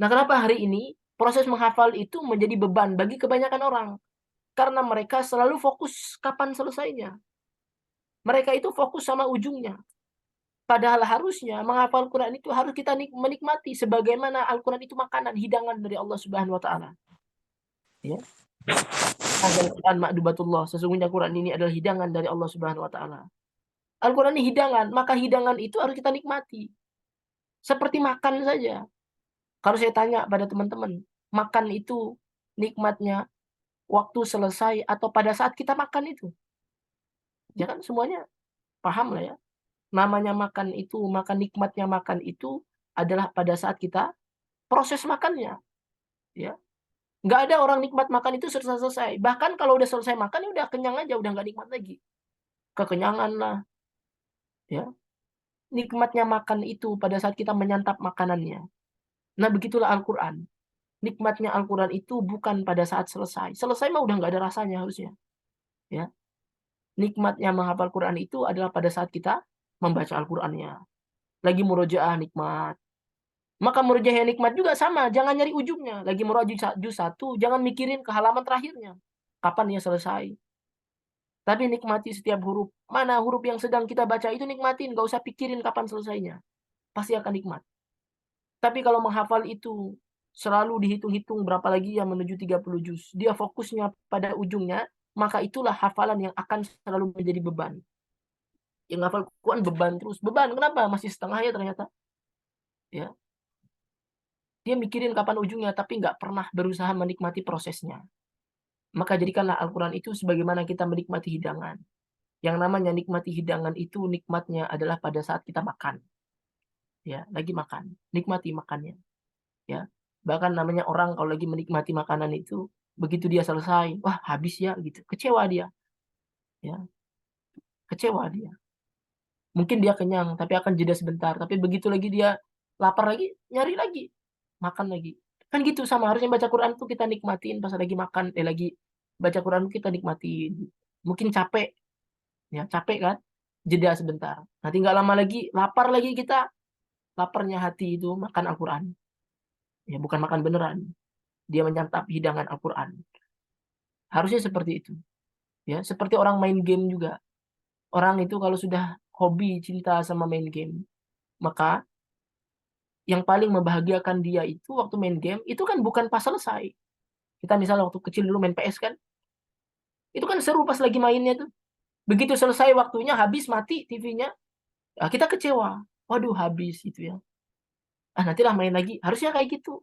Nah kenapa hari ini proses menghafal itu menjadi beban bagi kebanyakan orang? Karena mereka selalu fokus kapan selesainya. Mereka itu fokus sama ujungnya. Padahal harusnya menghafal Quran itu harus kita menikmati sebagaimana Al-Quran itu makanan, hidangan dari Allah Subhanahu wa taala. Ya. Al-Quran ma'dubatullah, sesungguhnya Quran ini adalah hidangan dari Allah Subhanahu wa taala. Al-Quran ini hidangan, maka hidangan itu harus kita nikmati. Seperti makan saja. Kalau saya tanya pada teman-teman, makan itu nikmatnya waktu selesai atau pada saat kita makan itu? Ya kan semuanya paham lah ya. Namanya makan itu, nikmatnya makan itu adalah pada saat kita proses makannya. Ya. Nggak ada orang nikmat makan itu selesai. Bahkan kalau udah selesai makan, ya udah kenyang aja, udah nggak nikmat lagi. Kekenyangan lah. Ya. Nikmatnya makan itu pada saat kita menyantap makanannya. Nah, begitulah Al-Quran. Nikmatnya Al-Quran itu bukan pada saat selesai. Selesai mah udah nggak ada rasanya harusnya. Ya. Nikmatnya menghafal Quran itu adalah pada saat kita membaca Al-Qurannya. Lagi murojaah nikmat. Maka murojaah yang nikmat juga sama. Jangan nyari ujungnya. Lagi murojaah juz 1, jangan mikirin ke halaman terakhirnya. Kapan ya selesai. Tapi nikmati setiap huruf. Mana huruf yang sedang kita baca itu nikmatin. Gak usah pikirin kapan selesainya. Pasti akan nikmat. Tapi kalau menghafal itu selalu dihitung-hitung berapa lagi yang menuju 30 juz. Dia fokusnya pada ujungnya. Maka itulah hafalan yang akan selalu menjadi beban. Yang hafal Quran beban terus. Beban, kenapa? Masih setengah ya ternyata. Ya. Dia mikirin kapan ujungnya, tapi nggak pernah berusaha menikmati prosesnya. Maka jadikanlah Al-Quran itu sebagaimana kita menikmati hidangan. Yang namanya nikmati hidangan itu, nikmatnya adalah pada saat kita makan. Ya, lagi makan. Nikmati makannya. Ya. Bahkan namanya orang kalau lagi menikmati makanan itu, begitu dia selesai, wah habis ya gitu. Kecewa dia. Ya. Kecewa dia. Mungkin dia kenyang, tapi akan jeda sebentar. Tapi begitu lagi dia lapar lagi, nyari lagi. Makan lagi. Kan gitu sama, harusnya baca Quran tuh kita nikmatin pas lagi makan, lagi baca Quran tuh kita nikmatin. Mungkin capek, ya capek kan, jeda sebentar. Nanti nggak lama lagi, lapar lagi kita, laparnya hati itu makan Al-Quran. Ya bukan makan beneran, dia menyantap hidangan Al-Quran. Harusnya seperti itu. Ya, seperti orang main game juga. Orang itu kalau sudah hobi cinta sama main game, maka yang paling membahagiakan dia itu waktu main game, itu kan bukan pas selesai. Kita misalnya waktu kecil dulu main PS kan, itu kan seru pas lagi mainnya tuh. Begitu selesai waktunya, habis, mati TV-nya, nah, kita kecewa. Waduh, habis gitu ya. Nantilah main lagi. Harusnya kayak gitu.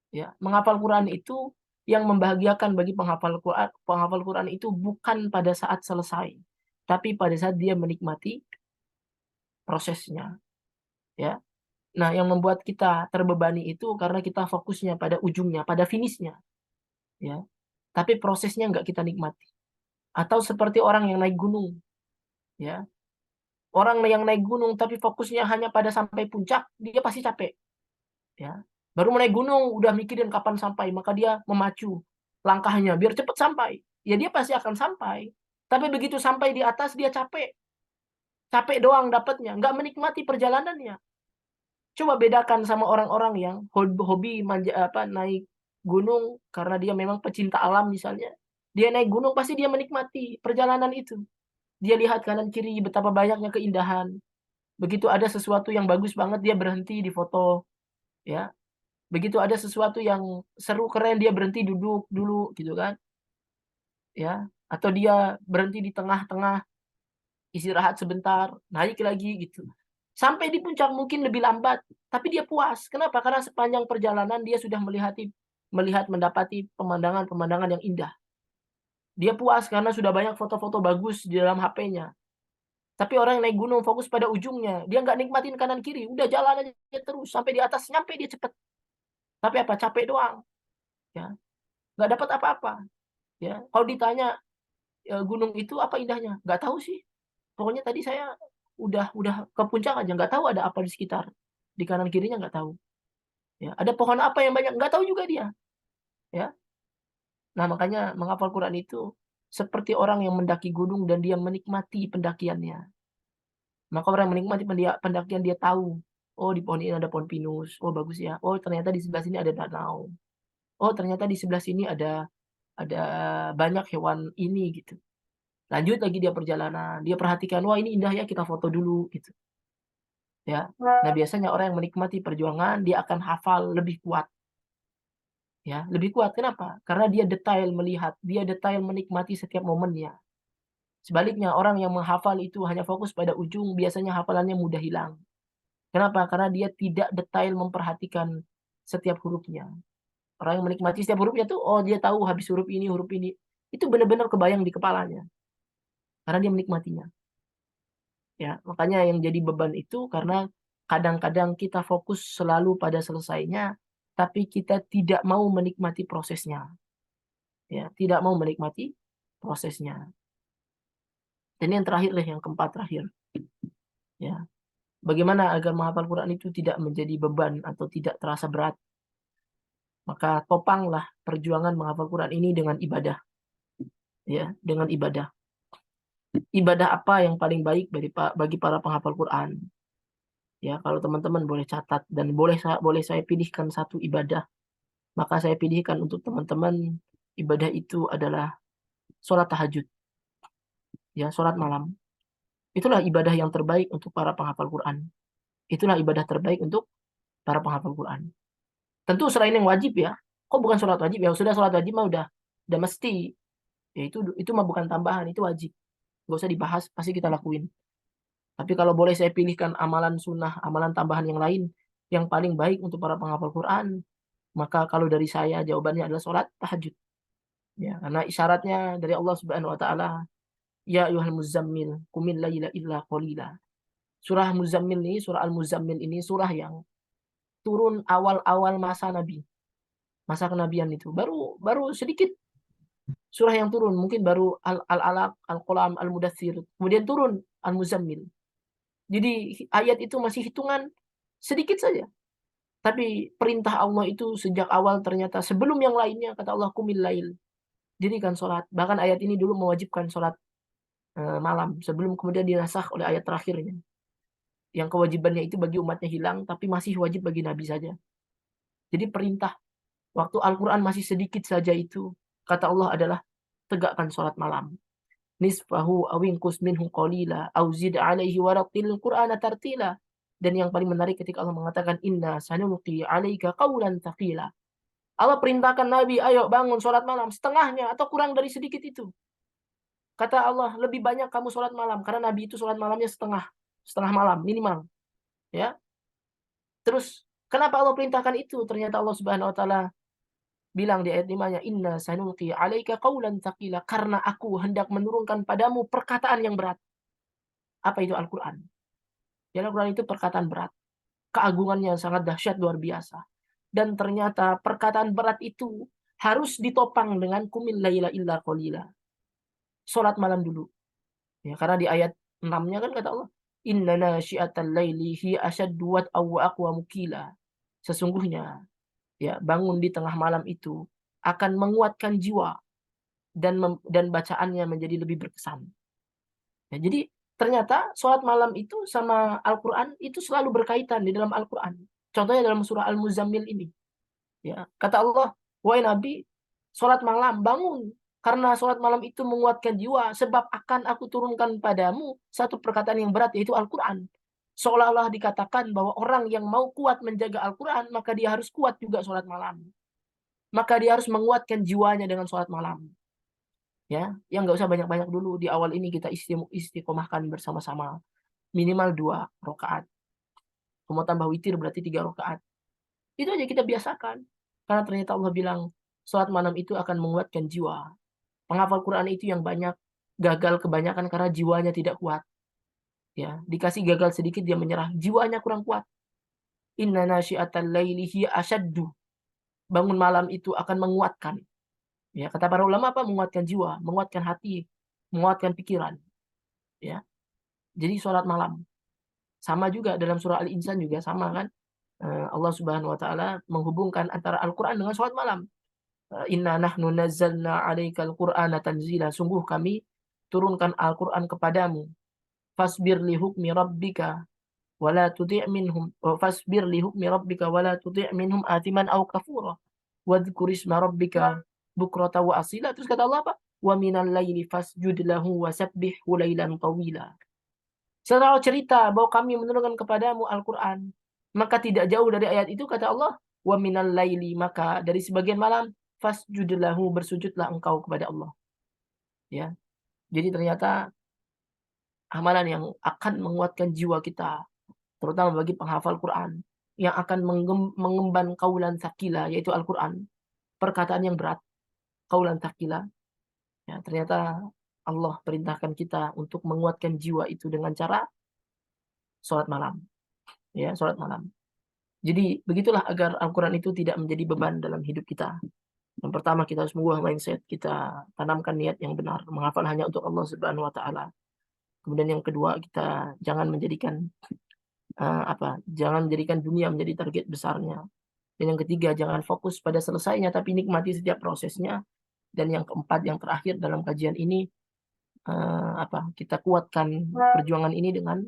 Ya, menghafal Quran itu yang membahagiakan bagi penghafal Quran. Penghafal Quran itu bukan pada saat selesai, tapi pada saat dia menikmati prosesnya. Ya. Nah, yang membuat kita terbebani itu karena kita fokusnya pada ujungnya, pada finishnya. Ya. Tapi prosesnya nggak kita nikmati. Atau seperti orang yang naik gunung. Ya. Orang yang naik gunung tapi fokusnya hanya pada sampai puncak, dia pasti capek. Ya. Baru naik gunung udah mikirin kapan sampai, maka dia memacu langkahnya biar cepat sampai. Ya dia pasti akan sampai. Tapi begitu sampai di atas dia capek. Capek doang dapatnya, nggak menikmati perjalanannya. Coba bedakan sama orang-orang yang hobi naik gunung karena dia memang pecinta alam misalnya. Dia naik gunung pasti dia menikmati perjalanan itu. Dia lihat kanan kiri betapa banyaknya keindahan. Begitu ada sesuatu yang bagus banget dia berhenti di foto, ya. Begitu ada sesuatu yang seru keren dia berhenti duduk dulu gitu kan. Ya, atau dia berhenti di tengah-tengah istirahat sebentar, naik lagi gitu. Sampai di puncak mungkin lebih lambat, tapi dia puas. Kenapa? Karena sepanjang perjalanan dia sudah mendapati pemandangan-pemandangan yang indah. Dia puas karena sudah banyak foto-foto bagus di dalam HP-nya. Tapi orang yang naik gunung fokus pada ujungnya. Dia nggak nikmatin kanan kiri. Udah jalan aja terus. Sampai di atas, nyampe dia cepet. Tapi apa? Capek doang. Ya. Nggak dapat apa-apa. Ya. Kalau ditanya gunung itu apa indahnya? Nggak tahu sih. Pokoknya tadi saya udah ke puncak aja. Nggak tahu ada apa di sekitar. Di kanan kirinya nggak tahu. Ya. Ada pohon apa yang banyak? Nggak tahu juga dia. Ya. Nah makanya menghafal Quran itu seperti orang yang mendaki gunung dan dia menikmati pendakiannya. Maka orang yang menikmati pendakian dia tahu, oh di pohon ini ada pohon pinus, oh bagus ya, oh ternyata di sebelah sini ada danau, oh ternyata di sebelah sini ada banyak hewan ini gitu. Lanjut lagi dia perjalanan, dia perhatikan, wah ini indah ya kita foto dulu gitu. Ya, nah biasanya orang yang menikmati perjuangan dia akan hafal lebih kuat. Ya, lebih kuat. Kenapa? Karena dia detail melihat, dia detail menikmati setiap momennya. Sebaliknya, orang yang menghafal itu hanya fokus pada ujung, biasanya hafalannya mudah hilang. Kenapa? Karena dia tidak detail memperhatikan setiap hurufnya. Orang yang menikmati setiap hurufnya tuh, oh dia tahu habis huruf ini, huruf ini. Itu benar-benar kebayang di kepalanya. Karena dia menikmatinya. Ya, makanya yang jadi beban itu karena kadang-kadang kita fokus selalu pada selesainya, tapi kita tidak mau menikmati prosesnya. Ya, tidak mau menikmati prosesnya. Dan yang terakhir yang keempat terakhir. Ya. Bagaimana agar menghafal Quran itu tidak menjadi beban atau tidak terasa berat? Maka topanglah perjuangan menghafal Quran ini dengan ibadah. Ya, dengan ibadah. Ibadah apa yang paling baik bagi para penghafal Quran? Ya, kalau teman-teman boleh catat dan boleh saya pilihkan satu ibadah, maka saya pilihkan untuk teman-teman ibadah itu adalah sholat tahajud. Ya, sholat malam. Itulah ibadah yang terbaik untuk para penghafal Quran. Itulah ibadah terbaik untuk para penghafal Quran. Tentu selain yang wajib ya. Kok bukan sholat wajib? Ya sudah sholat wajib mah udah mesti. Ya itu mah bukan tambahan, itu wajib. Gak usah dibahas, pasti kita lakuin. Tapi kalau boleh saya pilihkan amalan sunnah, amalan tambahan yang lain, yang paling baik untuk para penghafal Quran, maka kalau dari saya jawabannya adalah sholat tahajud. Ya, karena isyaratnya dari Allah Subhanahu wa taala, ya ayyuhal muzammil qumil laila illa qalila. Surah Muzammil ini, surah Al-Muzammil ini surah yang turun awal-awal masa Nabi. Masa kenabian itu baru sedikit surah yang turun, mungkin baru Al-Alaq, Al-Qalam, Al-Mudaththir. Kemudian turun Al-Muzammil. Jadi ayat itu masih hitungan sedikit saja. Tapi perintah Allah itu sejak awal ternyata sebelum yang lainnya, kata Allah qumil lail. Dirikan sholat. Bahkan ayat ini dulu mewajibkan sholat malam sebelum kemudian dinasakh oleh ayat terakhirnya. Yang kewajibannya itu bagi umatnya hilang, tapi masih wajib bagi Nabi saja. Jadi perintah waktu Al-Quran masih sedikit saja itu, kata Allah adalah tegakkan sholat malam. Nisfahu awinkus minhu qalila auzid alaihi warattil Qur'ana tartila. Dan yang paling menarik ketika Allah mengatakan inna sanulqi alaika qawlan thaqila. Allah perintahkan Nabi, ayo bangun sholat malam setengahnya atau kurang dari sedikit itu. Kata Allah, lebih banyak kamu sholat malam karena Nabi itu sholat malamnya setengah malam minimal. Ya. Terus kenapa Allah perintahkan itu? Ternyata Allah Subhanahu wa taala bilang di ayat 5-nya, inna sanulqi alaika qawlan thaqila, karena aku hendak menurunkan padamu perkataan yang berat. Apa itu Al-Qur'an? Ya, Al-Qur'an itu perkataan berat. Keagungannya sangat dahsyat, luar biasa. Dan ternyata perkataan berat itu harus ditopang dengan qumil laila illa qalila. Salat malam dulu. Ya, karena di ayat 6-nya kan kata Allah, inna nasyi'atal laili hi ashaddu wat'aw wa aqwa mukila. Sesungguhnya ya, bangun di tengah malam itu akan menguatkan jiwa dan bacaannya menjadi lebih berkesan. Ya, jadi ternyata sholat malam itu sama Al-Quran itu selalu berkaitan di dalam Al-Quran. Contohnya dalam surah Al-Muzammil ini. Ya, kata Allah, wahai Nabi, sholat malam, bangun. Karena sholat malam itu menguatkan jiwa, sebab akan aku turunkan padamu satu perkataan yang berat, yaitu Al-Quran. Seolah-olah dikatakan bahwa orang yang mau kuat menjaga Al-Quran, maka dia harus kuat juga sholat malam. Maka dia harus menguatkan jiwanya dengan sholat malam. Ya, yang nggak usah banyak-banyak dulu. Di awal ini kita istiqomahkan bersama-sama. Minimal 2 rakaat. Mau tambah witir berarti 3 rakaat. Itu aja kita biasakan. Karena ternyata Allah bilang, sholat malam itu akan menguatkan jiwa. Penghafal Quran itu yang banyak gagal kebanyakan karena jiwanya tidak kuat. Ya, dikasih gagal sedikit dia menyerah, jiwanya kurang kuat. Inna nasyi'atal laili hiya ashaddu. Bangun malam itu akan menguatkan. Ya, kata para ulama apa? Menguatkan jiwa, menguatkan hati, menguatkan pikiran. Ya. Jadi sholat malam. Sama juga dalam surah Al-Insan juga sama kan? Allah Subhanahu wa taala menghubungkan antara Al-Qur'an dengan sholat malam. Inna nahnu nazzalna 'alaikal Qur'ana tanzila. Sungguh kami turunkan Al-Qur'an kepadamu. Fasbir li hukmi rabbika wala tuti' minhum fasbir li hukmi rabbika wala tuti' minhum athiman aw kafura wadhkur isma rabbika bukrata wa asila. Terus kata Allah apa? Wa minal laili fasjud lahu wasabbihhu lailan tawila. Setelah cerita bahwa kami menurunkan kepadamu Al-Qur'an, maka tidak jauh dari ayat itu kata Allah, wa minal laili, maka dari sebagian malam fasjud lahu, bersujudlah engkau kepada Allah. Ya. Jadi ternyata amalan yang akan menguatkan jiwa kita, terutama bagi penghafal Quran, yang akan mengemban qaulan tsaqila, yaitu Al-Quran, perkataan yang berat, qaulan tsaqila. Ya, ternyata Allah perintahkan kita untuk menguatkan jiwa itu dengan cara sholat malam. Ya, sholat malam. Jadi begitulah agar Al-Quran itu tidak menjadi beban dalam hidup kita. Yang pertama, kita harus mengubah mindset, kita tanamkan niat yang benar, menghafal hanya untuk Allah Subhanahu wa taala. Kemudian yang kedua, kita jangan menjadikan jangan menjadikan dunia menjadi target besarnya. Dan yang ketiga, jangan fokus pada selesainya tapi nikmati setiap prosesnya. Dan yang keempat, yang terakhir dalam kajian ini, kita kuatkan perjuangan ini dengan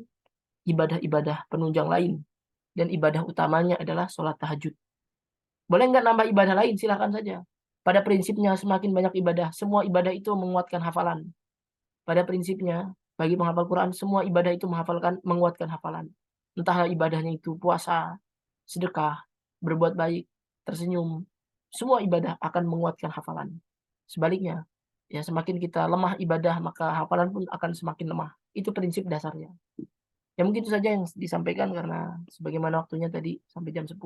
ibadah-ibadah penunjang lain. Dan ibadah utamanya adalah sholat tahajud. Boleh nggak nambah ibadah lain? Silakan saja. Pada prinsipnya semakin banyak ibadah, semua ibadah itu menguatkan hafalan. Pada prinsipnya, bagi penghafal Quran, semua ibadah itu menguatkan hafalan. Entahlah ibadahnya itu puasa, sedekah, berbuat baik, tersenyum. Semua ibadah akan menguatkan hafalan. Sebaliknya, ya semakin kita lemah ibadah, maka hafalan pun akan semakin lemah. Itu prinsip dasarnya. Ya mungkin itu saja yang disampaikan karena sebagaimana waktunya tadi sampai jam 10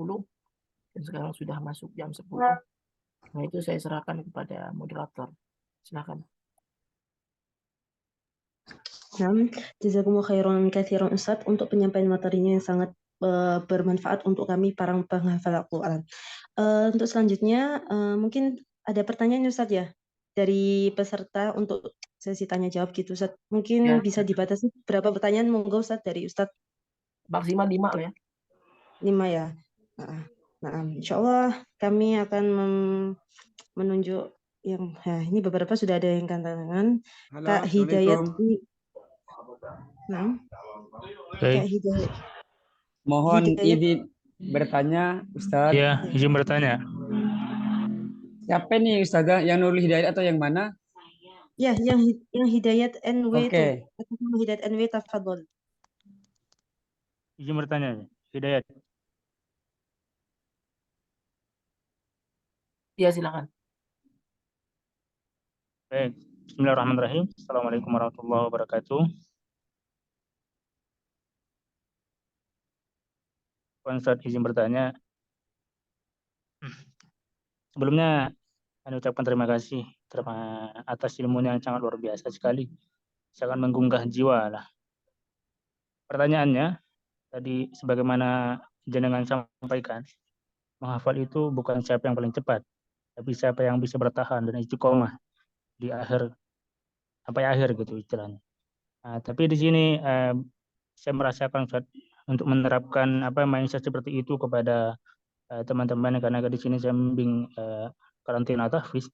dan sekarang sudah masuk jam 10. Nah, itu saya serahkan kepada moderator. Silakan. Nah, jazakumullah khairan katsiran Ustaz untuk penyampaian materinya yang sangat bermanfaat untuk kami para penghafal Al-Quran. Untuk selanjutnya mungkin ada pertanyaan Ustaz ya dari peserta untuk sesi tanya jawab gitu Ustaz. Mungkin Ya. bisa dibatasi berapa pertanyaan monggo Ustaz dari Ustaz? Maksimal 5 lah ya. 5 ya. Nah, insya Allah kami akan menunjuk yang ini beberapa sudah ada yang tangan. Kak Hidayat. Nah. Kak Hidayat. Mohon izin bertanya, Ustadz. Iya, izin bertanya. Siapa nih Ustazah, yang Nurul Hidayat atau yang mana? Ya, yang Hidayat NW Oke. itu. Hidayat NW tafadhol. Izin bertanya, Hidayat. Iya, silakan. Baik, Bismillahirrahmanirrahim. Assalamualaikum warahmatullahi wabarakatuh. Ustaz izin bertanya. Sebelumnya, saya ucapkan terima kasih atas ilmunya yang sangat luar biasa sekali. Sangat menggugah jiwa lah. Pertanyaannya, tadi sebagaimana jenengan sampaikan, menghafal itu bukan siapa yang paling cepat, tapi siapa yang bisa bertahan dan istiqomah di akhir sampai akhir gitu istilahnya. Nah, tapi di sini saya merasakan Ustaz, untuk menerapkan mindset seperti itu kepada teman-teman karena di sini saya membimbing karantina tahfiz.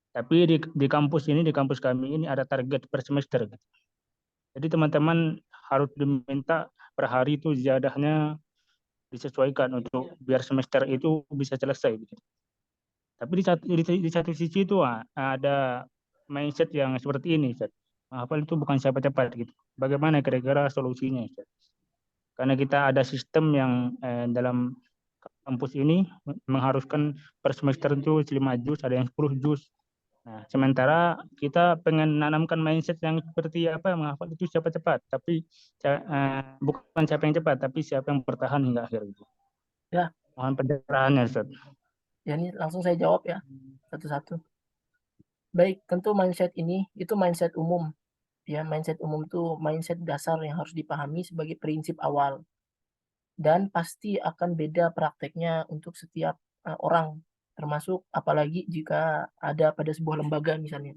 Tapi di kampus ini, di kampus kami ini ada target per semester. Gitu. Jadi teman-teman harus diminta per hari itu ziyadahnya disesuaikan untuk biar semester itu bisa selesai. Gitu. Tapi di satu sisi itu ada mindset yang seperti ini, Ustaz. Menghafal itu bukan siapa cepat gitu. Bagaimana kira-kira solusinya, Ustaz? Karena kita ada sistem yang dalam kampus ini mengharuskan per semester itu 5 juz, ada yang 10 juz. Nah, sementara kita pengen menanamkan mindset yang seperti menghafal itu siapa cepat, tapi bukan siapa yang cepat, tapi siapa yang bertahan hingga akhir gitu. Ya. Mohon pencerahannya, Ustaz. Ya, ini langsung saya jawab ya, satu-satu. Baik, tentu mindset ini itu mindset umum. Ya, mindset umum itu mindset dasar yang harus dipahami sebagai prinsip awal. Dan pasti akan beda prakteknya untuk setiap orang, termasuk apalagi jika ada pada sebuah lembaga misalnya.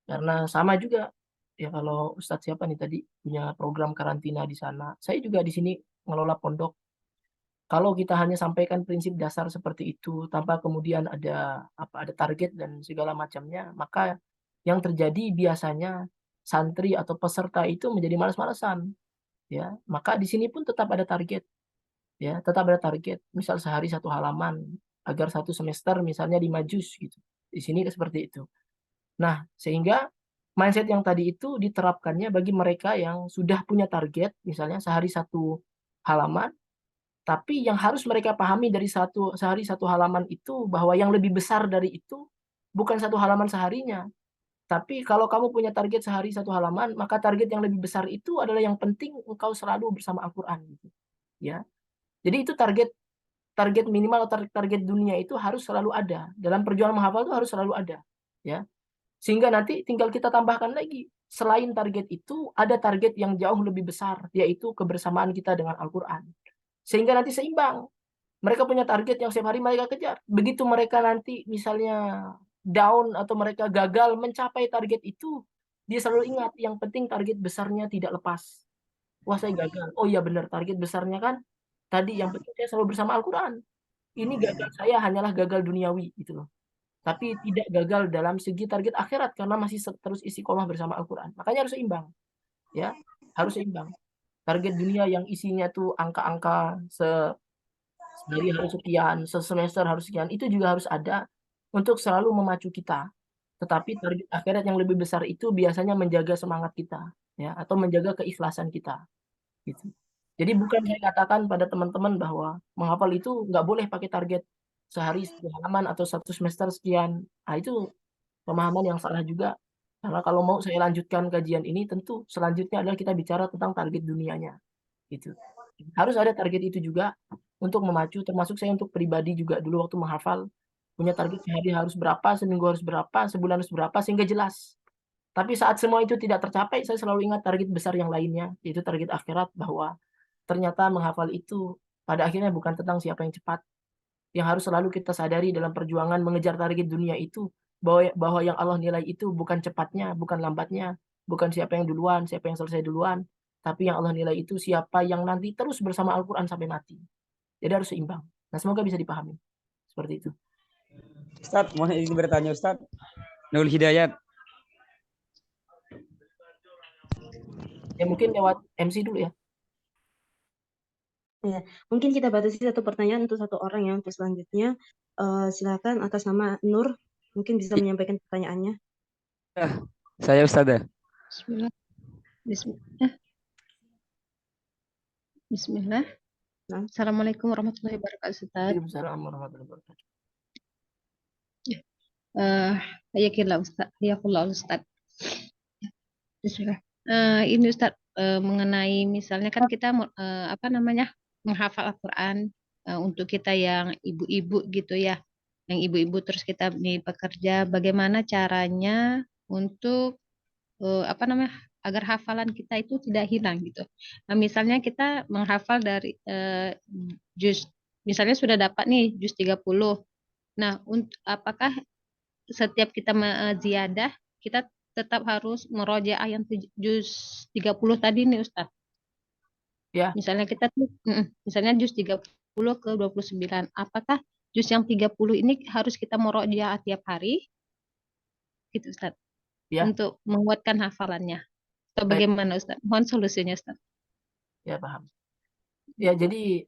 Karena sama juga, ya kalau Ustadz siapa nih tadi punya program karantina di sana, saya juga di sini ngelola pondok. Kalau kita hanya sampaikan prinsip dasar seperti itu tanpa kemudian ada target dan segala macamnya, maka yang terjadi biasanya santri atau peserta itu menjadi malas-malasan. Ya, maka di sini pun tetap ada target. Ya, tetap ada target. Misal sehari 1 halaman agar 1 semester misalnya 5 juz gitu. Di sini seperti itu. Nah, sehingga mindset yang tadi itu diterapkannya bagi mereka yang sudah punya target, misalnya sehari 1 halaman, tapi yang harus mereka pahami dari sehari 1 halaman itu bahwa yang lebih besar dari itu bukan 1 halaman seharinya. Tapi kalau kamu punya target sehari 1 halaman, maka target yang lebih besar itu adalah yang penting engkau selalu bersama Al-Quran. Gitu. Ya. Jadi itu target minimal atau target dunia itu harus selalu ada. Dalam perjuangan menghafal itu harus selalu ada. Ya. Sehingga nanti tinggal kita tambahkan lagi. Selain target itu, ada target yang jauh lebih besar, yaitu kebersamaan kita dengan Al-Quran. Sehingga nanti seimbang. Mereka punya target yang setiap hari mereka kejar. Begitu mereka nanti misalnya down atau mereka gagal mencapai target itu, dia selalu ingat, yang penting target besarnya tidak lepas. Wah, saya gagal. Oh iya benar, target besarnya kan tadi yang penting saya selalu bersama Al-Quran. Ini gagal saya hanyalah gagal duniawi gitu loh. Tapi tidak gagal dalam segi target akhirat karena masih terus istiqomah bersama Al-Quran. Makanya harus seimbang. Ya, harus seimbang. Target dunia yang isinya tuh angka-angka sehari harus sekian, semester harus sekian, itu juga harus ada untuk selalu memacu kita. Tetapi target akhirat yang lebih besar itu biasanya menjaga semangat kita, ya, atau menjaga keikhlasan kita. Gitu. Jadi bukan saya katakan pada teman-teman bahwa menghafal itu nggak boleh pakai target sehari 1 halaman atau 1 semester sekian. Nah, itu pemahaman yang salah juga. Karena kalau mau saya lanjutkan kajian ini, tentu selanjutnya adalah kita bicara tentang target dunianya. Gitu. Harus ada target itu juga untuk memacu, termasuk saya untuk pribadi juga dulu waktu menghafal, punya target sehari harus berapa, seminggu harus berapa, sebulan harus berapa, sehingga jelas. Tapi saat semua itu tidak tercapai, saya selalu ingat target besar yang lainnya, yaitu target akhirat, bahwa ternyata menghafal itu pada akhirnya bukan tentang siapa yang cepat. Yang harus selalu kita sadari dalam perjuangan mengejar target dunia itu, bahwa yang Allah nilai itu bukan cepatnya, bukan lambatnya, bukan siapa yang duluan, siapa yang selesai duluan, tapi yang Allah nilai itu siapa yang nanti terus bersama Al-Quran sampai mati. Jadi harus seimbang. Nah, semoga bisa dipahami. Seperti itu. Ustadz, mohon izin bertanya Ustadz. Nurul Hidayat. Ya mungkin lewat MC dulu ya. Ya, mungkin kita batasi satu pertanyaan untuk satu orang ya. Untuk selanjutnya, silakan atas nama Nur, mungkin bisa menyampaikan pertanyaannya. Saya Ustadzah. Bismillah. Bismillah. Bismillah. Nah. Assalamualaikum warahmatullahi wabarakatuh, Ustaz. Waalaikumsalam warahmatullahi wabarakatuh. Hayakallah Ustaz. Hayakallah Ustaz. Bismillah. Ini Ustaz, mengenai misalnya kan kita menghafal Al-Quran untuk kita yang ibu-ibu gitu ya. Yang ibu-ibu terus kita nih bekerja, bagaimana caranya untuk agar hafalan kita itu tidak hilang gitu. Nah, misalnya kita menghafal dari juz, misalnya sudah dapat nih juz 30. Nah, apakah setiap kita ziyadah, kita tetap harus merojaah yang juz 30 tadi nih Ustaz? Ya. Misalnya kita misalnya juz 30 ke 29. Apakah juz yang 30 ini harus kita merojaah tiap hari? Gitu Ustaz. Ya. Untuk menguatkan hafalannya. Atau bagaimana Ustaz? Mohon solusinya Ustaz. Ya, paham. Ya, jadi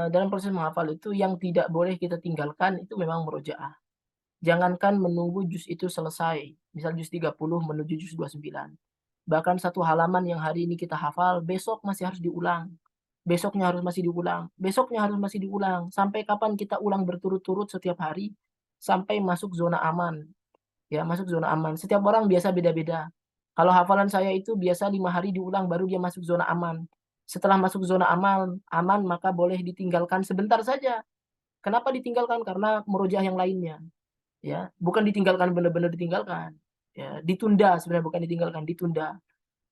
dalam proses menghafal itu yang tidak boleh kita tinggalkan itu memang murojaah. Jangankan menunggu juz itu selesai, misal juz 30 menuju juz 29. Bahkan satu halaman yang hari ini kita hafal, besok masih harus diulang. Besoknya harus masih diulang. Besoknya harus masih diulang. Sampai kapan kita ulang berturut-turut setiap hari? Sampai masuk zona aman. Ya, masuk zona aman. Setiap orang biasa beda-beda. Kalau hafalan saya itu biasa 5 hari diulang baru dia masuk zona aman. Setelah masuk zona aman maka boleh ditinggalkan sebentar saja. Kenapa ditinggalkan? Karena murojaah yang lainnya. Ya, bukan ditinggalkan benar-benar ditinggalkan. Ya, ditunda sebenarnya, bukan ditinggalkan, ditunda.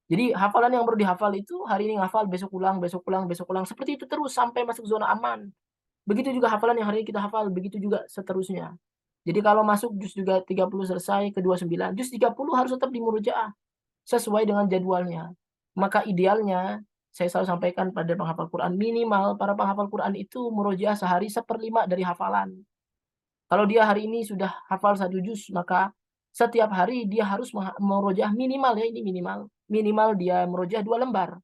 Jadi hafalan yang baru dihafal itu hari ini hafal, besok ulang, besok ulang, besok ulang. Seperti itu terus sampai masuk zona aman. Begitu juga hafalan yang hari ini kita hafal, begitu juga seterusnya. Jadi kalau masuk juz juga 30 selesai ke 29, juz 30 harus tetap dimurojaah sesuai dengan jadwalnya. Maka idealnya saya selalu sampaikan pada penghafal Quran, minimal para penghafal Quran itu murojaah sehari 1/5 dari hafalan. Kalau dia hari ini sudah hafal 1 juz, maka setiap hari dia harus murojaah minimal, ya ini minimal dia murojaah 2 lembar.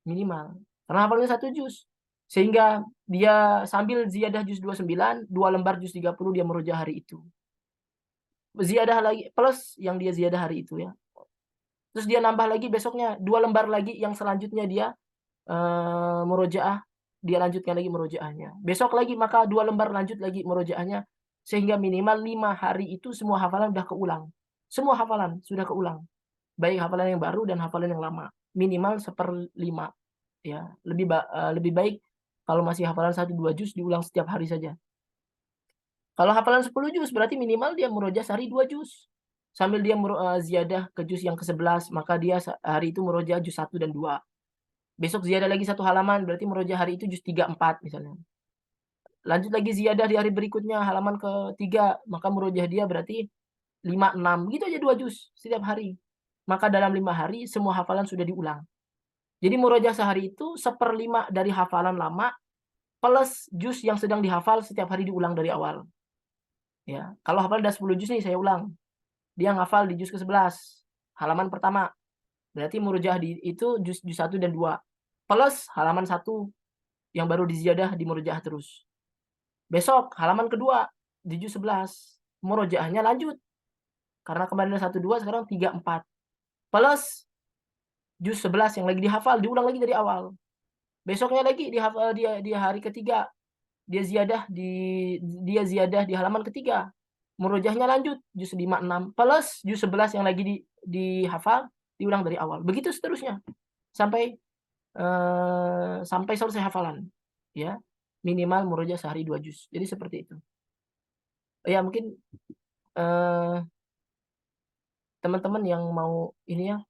Minimal. Karena hafalnya 1 juz. Sehingga dia sambil ziyadah juz 29, 2 lembar juz 30 dia murojaah hari itu. Ziyadah lagi plus yang dia ziyadah hari itu ya. Terus dia nambah lagi besoknya 2 lembar lagi yang selanjutnya dia murojaah, dia lanjutkan lagi murojaahnya. Besok lagi maka 2 lembar lanjut lagi murojaahnya, sehingga minimal 5 hari itu semua hafalan sudah keulang. Semua hafalan sudah keulang. Baik hafalan yang baru dan hafalan yang lama. Minimal 1/5. Ya, lebih baik kalau masih hafalan 1-2 juz diulang setiap hari saja. Kalau hafalan 10 juz berarti minimal dia murojaah sehari 2 juz. Sambil dia ziyadah ke juz yang ke-11, maka dia hari itu murojaah juz 1 dan 2. Besok ziyadah lagi 1 halaman, berarti murojaah hari itu juz 3, 4 misalnya. Lanjut lagi ziyadah di hari berikutnya, halaman ke-3, maka murojaah dia berarti 5, 6. Gitu aja 2 juz setiap hari. Maka dalam 5 hari semua hafalan sudah diulang. Jadi murojaah sehari itu 1/5 dari hafalan lama plus juz yang sedang dihafal setiap hari diulang dari awal. Ya, kalau hafalan udah 10 juz nih saya ulang. Dia ngafal di juz ke-11, halaman pertama. Berarti murojaah itu juz 1 dan 2. Plus halaman 1 yang baru diziyadah di murojaah terus. Besok halaman kedua di juz 11. Murojaahnya lanjut. Karena kemarin 1, 2, sekarang 3, 4. Plus juz 11 yang lagi dihafal diulang lagi dari awal. Besoknya lagi dihafal di hari ketiga. Dia ziyadah di halaman ketiga. Murojaahnya lanjut juz 5, 6 plus juz 11 yang lagi dihafal, diulang dari awal. Begitu seterusnya sampai sampai selesai hafalan, ya. Minimal murojaah sehari 2 juz. Jadi seperti itu. Ya mungkin teman-teman yang mau ini ya,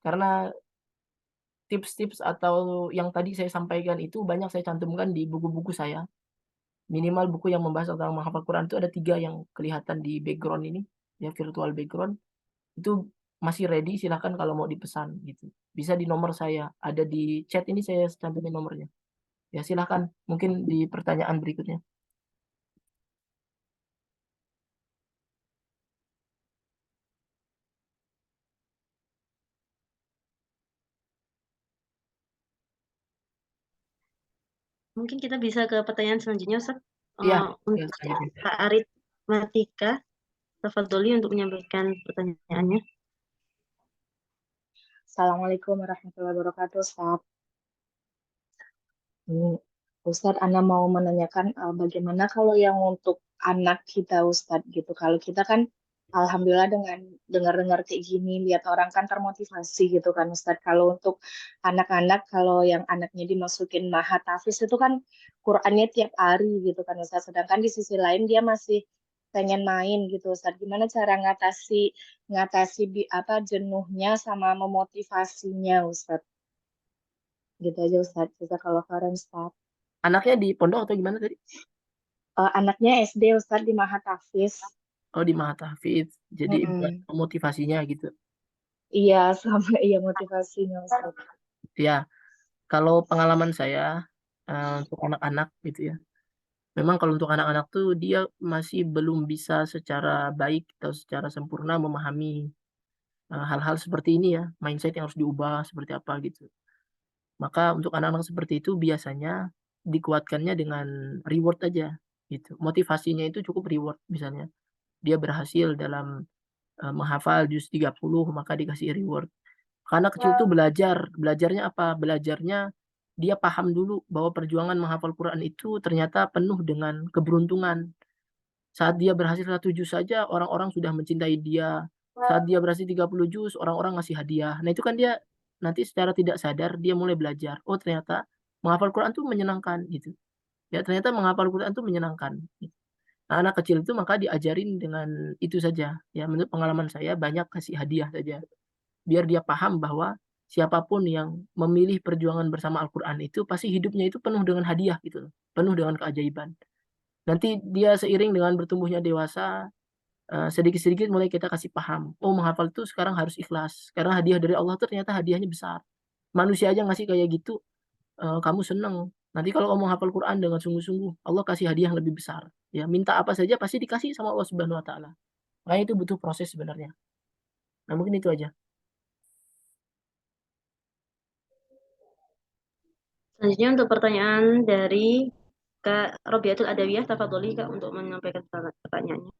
karena tips-tips atau yang tadi saya sampaikan itu banyak saya cantumkan di buku-buku saya. Minimal buku yang membahas tentang menghafal Quran itu ada 3 yang kelihatan di background ini, ya virtual background. Itu masih ready, silahkan kalau mau dipesan gitu. Bisa di nomor saya, ada di chat ini saya cantumin nomornya. Ya silahkan, mungkin di pertanyaan berikutnya. Mungkin kita bisa ke pertanyaan selanjutnya, Ustaz. Iya, Untuk selanjutnya. Kak Arit Matika, tafadholi untuk menyampaikan pertanyaannya. Assalamualaikum warahmatullahi wabarakatuh, Ustaz. Ustaz, Ana mau menanyakan bagaimana kalau yang untuk anak kita, Ustaz, gitu. Kalau kita kan, alhamdulillah dengan dengar-dengar kayak gini, lihat orang kan termotivasi gitu kan, Ustaz. Kalau untuk anak-anak, kalau yang anaknya dimasukin mahat tahfiz itu kan Qur'annya tiap hari gitu kan, Ustaz. Sedangkan di sisi lain dia masih pengen main gitu, Ustaz. Gimana cara ngatasi jenuhnya sama memotivasinya, Ustaz? Gitu aja, Ustaz. Jazakallah khairan, Ustaz. Anaknya di pondok atau gimana tadi? Anaknya SD, Ustaz, di Mahat Tahfiz. Oh, di Mahat Tahfiz. Jadi buat motivasinya gitu. Iya, sama iya motivasinya, Ustaz. Ya, kalau pengalaman saya untuk anak-anak gitu ya. Memang kalau untuk anak-anak tuh dia masih belum bisa secara baik atau secara sempurna memahami hal-hal seperti ini ya, mindset yang harus diubah seperti apa gitu. Maka untuk anak-anak seperti itu biasanya dikuatkannya dengan reward aja gitu. Motivasinya itu cukup reward misalnya. Dia berhasil dalam menghafal juz 30 maka dikasih reward. Karena kecil itu belajarnya apa? Belajarnya dia paham dulu bahwa perjuangan menghafal Quran itu ternyata penuh dengan keberuntungan. Saat dia berhasil 1 juz saja orang-orang sudah mencintai dia. Saat dia berhasil 30 juz orang-orang ngasih hadiah. Nah, itu kan dia nanti secara tidak sadar dia mulai belajar. Oh, ternyata menghafal Quran itu menyenangkan gitu. Ya, ternyata menghafal Quran itu menyenangkan. Gitu. Nah, anak kecil itu maka diajarin dengan itu saja. Ya, menurut pengalaman saya banyak kasih hadiah saja. Biar dia paham bahwa siapapun yang memilih perjuangan bersama Al-Quran itu pasti hidupnya itu penuh dengan hadiah gitu loh. Penuh dengan keajaiban. Nanti dia seiring dengan bertumbuhnya dewasa, sedikit-sedikit mulai kita kasih paham. Oh, menghafal itu sekarang harus ikhlas. Karena hadiah dari Allah itu ternyata hadiahnya besar. Manusia aja ngasih kayak gitu, kamu seneng. Nanti kalau kamu hafal Quran dengan sungguh-sungguh, Allah kasih hadiah yang lebih besar. Ya, minta apa saja pasti dikasih sama Allah Subhanahu wa taala. Makanya itu butuh proses sebenarnya. Nah, mungkin itu aja. Selanjutnya untuk pertanyaan dari Kak Robiatul Adawiyah, tafadholi Kak untuk menyampaikan pertanyaannya.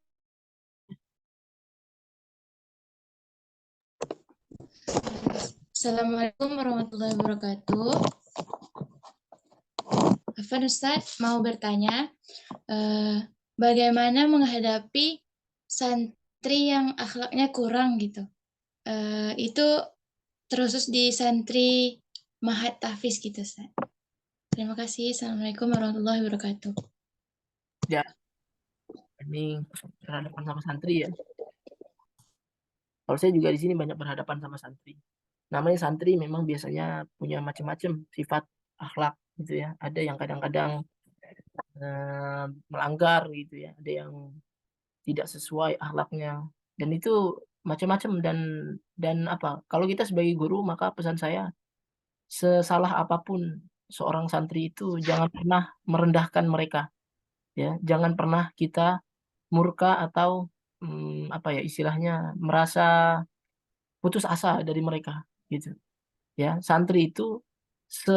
Assalamualaikum warahmatullahi wabarakatuh. Afwan Ustaz mau bertanya, bagaimana menghadapi santri yang akhlaknya kurang gitu? Itu terkhusus di santri Mahat Tahfiz gitu, Ustaz. Terima kasih. Assalamualaikum warahmatullahi wabarakatuh. Ya, ini berhadapan sama santri ya. Kalau saya juga di sini banyak berhadapan sama santri. Namanya santri memang biasanya punya macam-macam sifat akhlak gitu ya. Ada yang kadang-kadang melanggar gitu ya. Ada yang tidak sesuai akhlaknya. Dan itu macam-macam dan apa? Kalau kita sebagai guru maka pesan saya sesalah apapun seorang santri itu jangan pernah merendahkan mereka. Ya, jangan pernah kita murka atau apa ya istilahnya merasa putus asa dari mereka gitu. Ya, santri itu se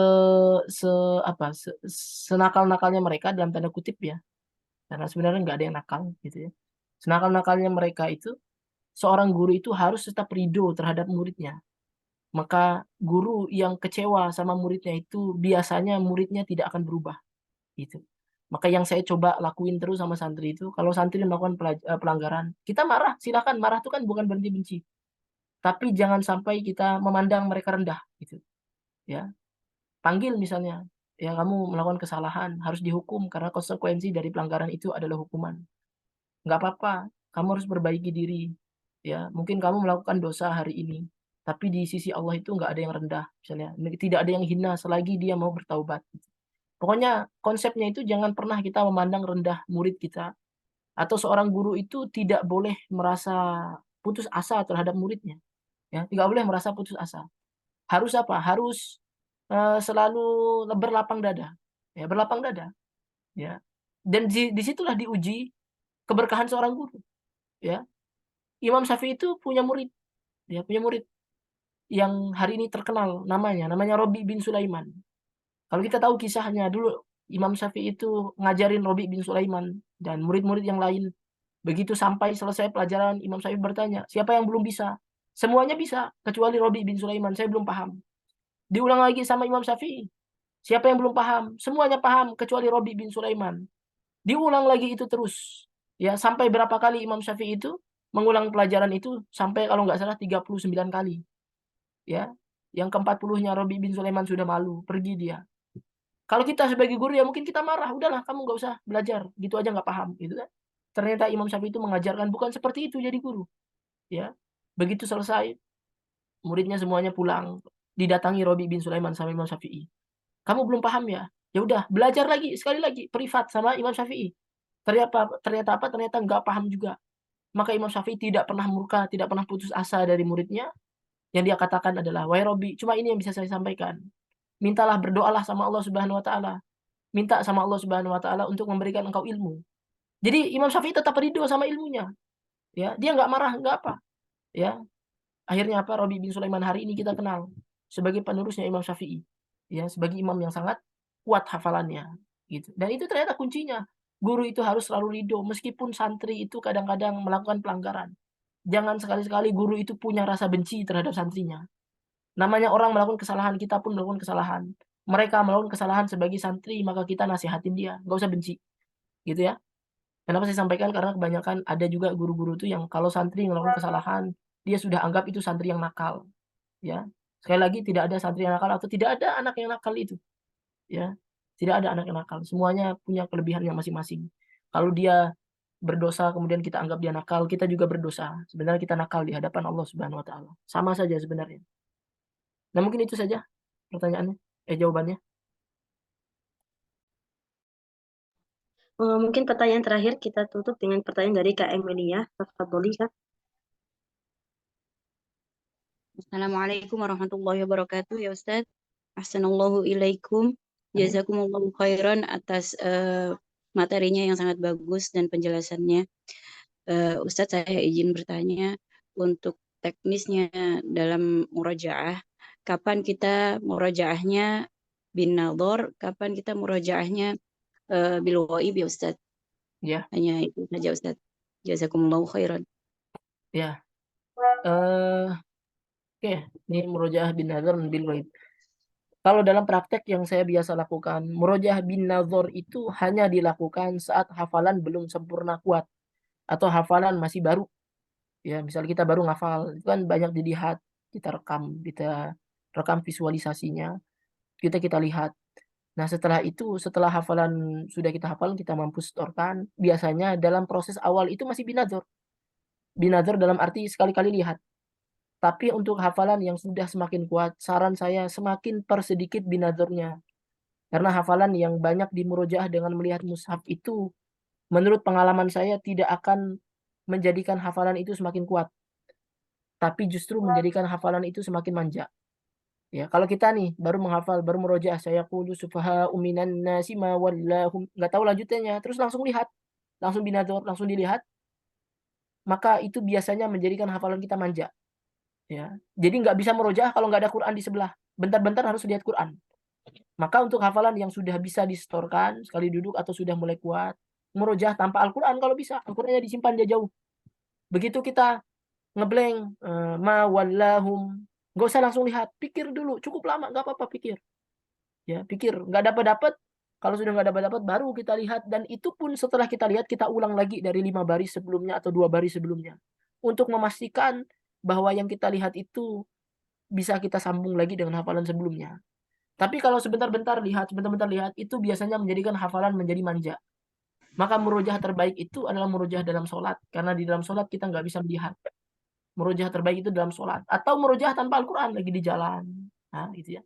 se apa senakal-nakalnya mereka dalam tanda kutip ya. Karena sebenarnya nggak ada yang nakal gitu ya. Senakal-nakalnya mereka itu seorang guru itu harus tetap ridho terhadap muridnya. Maka guru yang kecewa sama muridnya itu biasanya muridnya tidak akan berubah gitu. Maka yang saya coba lakuin terus sama santri itu kalau santri melakukan pelanggaran, kita marah, silakan marah itu kan bukan berhenti benci. tapi jangan sampai kita memandang mereka rendah gitu. Ya. Panggil misalnya, ya kamu melakukan kesalahan, harus dihukum karena konsekuensi dari pelanggaran itu adalah hukuman. Nggak apa-apa, kamu harus perbaiki diri. Ya, mungkin kamu melakukan dosa hari ini, tapi di sisi Allah itu nggak ada yang rendah, misalnya. Tidak ada yang hina selagi dia mau bertaubat. Pokoknya konsepnya itu jangan pernah kita memandang rendah murid kita. Atau seorang guru itu tidak boleh merasa putus asa terhadap muridnya. Ya, tidak boleh merasa putus asa. Harus apa? Harus selalu berlapang dada. Ya, berlapang dada. Ya. Dan disitulah diuji keberkahan seorang guru. Ya. Imam Syafi'i itu punya murid. Ya, punya murid yang hari ini terkenal namanya Robi bin Sulaiman. Kalau kita tahu kisahnya dulu, Imam Syafi'i itu ngajarin Robi bin Sulaiman dan murid-murid yang lain. Begitu sampai selesai pelajaran, Imam Syafi'i bertanya, siapa yang belum bisa? Semuanya bisa, kecuali Robi bin Sulaiman, saya belum paham. Diulang lagi sama Imam Syafi'i. Siapa yang belum paham? Semuanya paham, kecuali Robi bin Sulaiman. Diulang lagi itu terus. Ya, sampai berapa kali Imam Syafi'i itu mengulang pelajaran itu sampai kalau nggak salah 39 kali. Ya, yang ke-40-nya Robi bin Sulaiman sudah malu, pergi dia. Kalau kita sebagai guru ya mungkin kita marah, udahlah kamu nggak usah belajar, gitu aja nggak paham, gitu kan? Ternyata Imam Syafi'i itu mengajarkan bukan seperti itu jadi guru. Ya, begitu selesai, muridnya semuanya pulang, didatangi Robi bin Sulaiman sama Imam Syafi'i. Kamu belum paham ya? Ya udah, belajar lagi sekali lagi privat sama Imam Syafi'i. Ternyata apa? Ternyata nggak paham juga. Maka Imam Syafi'i tidak pernah murka, tidak pernah putus asa dari muridnya. Yang dia katakan adalah, wahai Robi, cuma ini yang bisa saya sampaikan. Mintalah, berdoalah sama Allah Subhanahu wa taala. Minta sama Allah Subhanahu wa taala untuk memberikan engkau ilmu. Jadi Imam Syafi'i tetap ridho sama ilmunya. Ya, dia nggak marah, nggak apa. Ya. Akhirnya apa? Robi bin Sulaiman hari ini kita kenal sebagai penerusnya Imam Syafi'i. Ya, sebagai imam yang sangat kuat hafalannya gitu. Dan itu ternyata kuncinya. Guru itu harus selalu ridho meskipun santri itu kadang-kadang melakukan pelanggaran. Jangan sekali-sekali guru itu punya rasa benci terhadap santrinya. Namanya orang melakukan kesalahan, kita pun melakukan kesalahan. Mereka melakukan kesalahan sebagai santri, maka kita nasihatin dia, nggak usah benci. Gitu ya. Kenapa saya sampaikan? Karena kebanyakan ada juga guru-guru itu yang kalau santri melakukan kesalahan, dia sudah anggap itu santri yang nakal. Ya. Sekali lagi tidak ada santri yang nakal atau tidak ada anak yang nakal itu. Ya. Tidak ada anak yang nakal. Semuanya punya kelebihannya masing-masing. Kalau dia berdosa kemudian kita anggap dia nakal, kita juga berdosa. Sebenarnya kita nakal di hadapan Allah Subhanahu wa taala. Sama saja sebenarnya. Nah, mungkin itu saja pertanyaannya, jawabannya. Mungkin pertanyaan terakhir kita tutup dengan pertanyaan dari Kak Emilia. Tafadholi, Kak. Assalamualaikum warahmatullahi wabarakatuh ya Ustadz. Ahsanallahu ilaikum. Jazakumullahu khairan atas materinya yang sangat bagus dan penjelasannya. Ustadz, saya izin bertanya untuk teknisnya dalam murajaah. Kapan kita murajaahnya bin nadhar, kapan kita murajaahnya bil ghaib ya Ustadz? Ya. Hanya itu saja Ustadz. Jazakumullahu khairan. Ya. Oke, ini murojaah bin nadhar dan bil ghaib. Kalau dalam praktek yang saya biasa lakukan, murojaah bin nadhar itu hanya dilakukan saat hafalan belum sempurna kuat atau hafalan masih baru. Ya, misalnya kita baru ngafal, itu kan banyak dilihat, kita rekam visualisasinya, kita lihat. Nah, setelah itu, setelah hafalan sudah kita hafal, kita mampu setorkan. Biasanya dalam proses awal itu masih bin nadhar. Bin nadhar dalam arti sekali-kali lihat. Tapi untuk hafalan yang sudah semakin kuat, saran saya semakin persedikit bin nadharnya. Karena hafalan yang banyak dimurojaah dengan melihat mushaf itu, menurut pengalaman saya tidak akan menjadikan hafalan itu semakin kuat. Tapi justru menjadikan hafalan itu semakin manja. Ya, kalau kita nih baru menghafal, baru murojaah, saya qulu sufaha'u minan nasi ma wallahum, nggak tahu lanjutannya, terus langsung lihat, langsung bin nadhar, langsung dilihat, maka itu biasanya menjadikan hafalan kita manja. Ya, jadi nggak bisa murojaah kalau nggak ada Quran di sebelah. Bentar-bentar harus lihat Quran. Maka untuk hafalan yang sudah bisa disetorkan sekali duduk atau sudah mulai kuat, murojaah tanpa Al-Quran kalau bisa. Al-Qurannya disimpan dia jauh. Begitu kita ngeblank, ma wallahum, nggak usah langsung lihat, pikir dulu, cukup lama, nggak apa-apa pikir. Ya, pikir, nggak dapat. Kalau sudah nggak dapat, baru kita lihat, dan itu pun setelah kita lihat kita ulang lagi dari 5 baris sebelumnya atau 2 baris sebelumnya untuk memastikan bahwa yang kita lihat itu bisa kita sambung lagi dengan hafalan sebelumnya. Tapi kalau sebentar-bentar lihat, itu biasanya menjadikan hafalan menjadi manja. Maka murojaah terbaik itu adalah murojaah dalam sholat. Karena di dalam sholat kita nggak bisa melihat. Murojaah terbaik itu dalam sholat. Atau murojaah tanpa Al-Quran, lagi di jalan. Nah, gitu ya.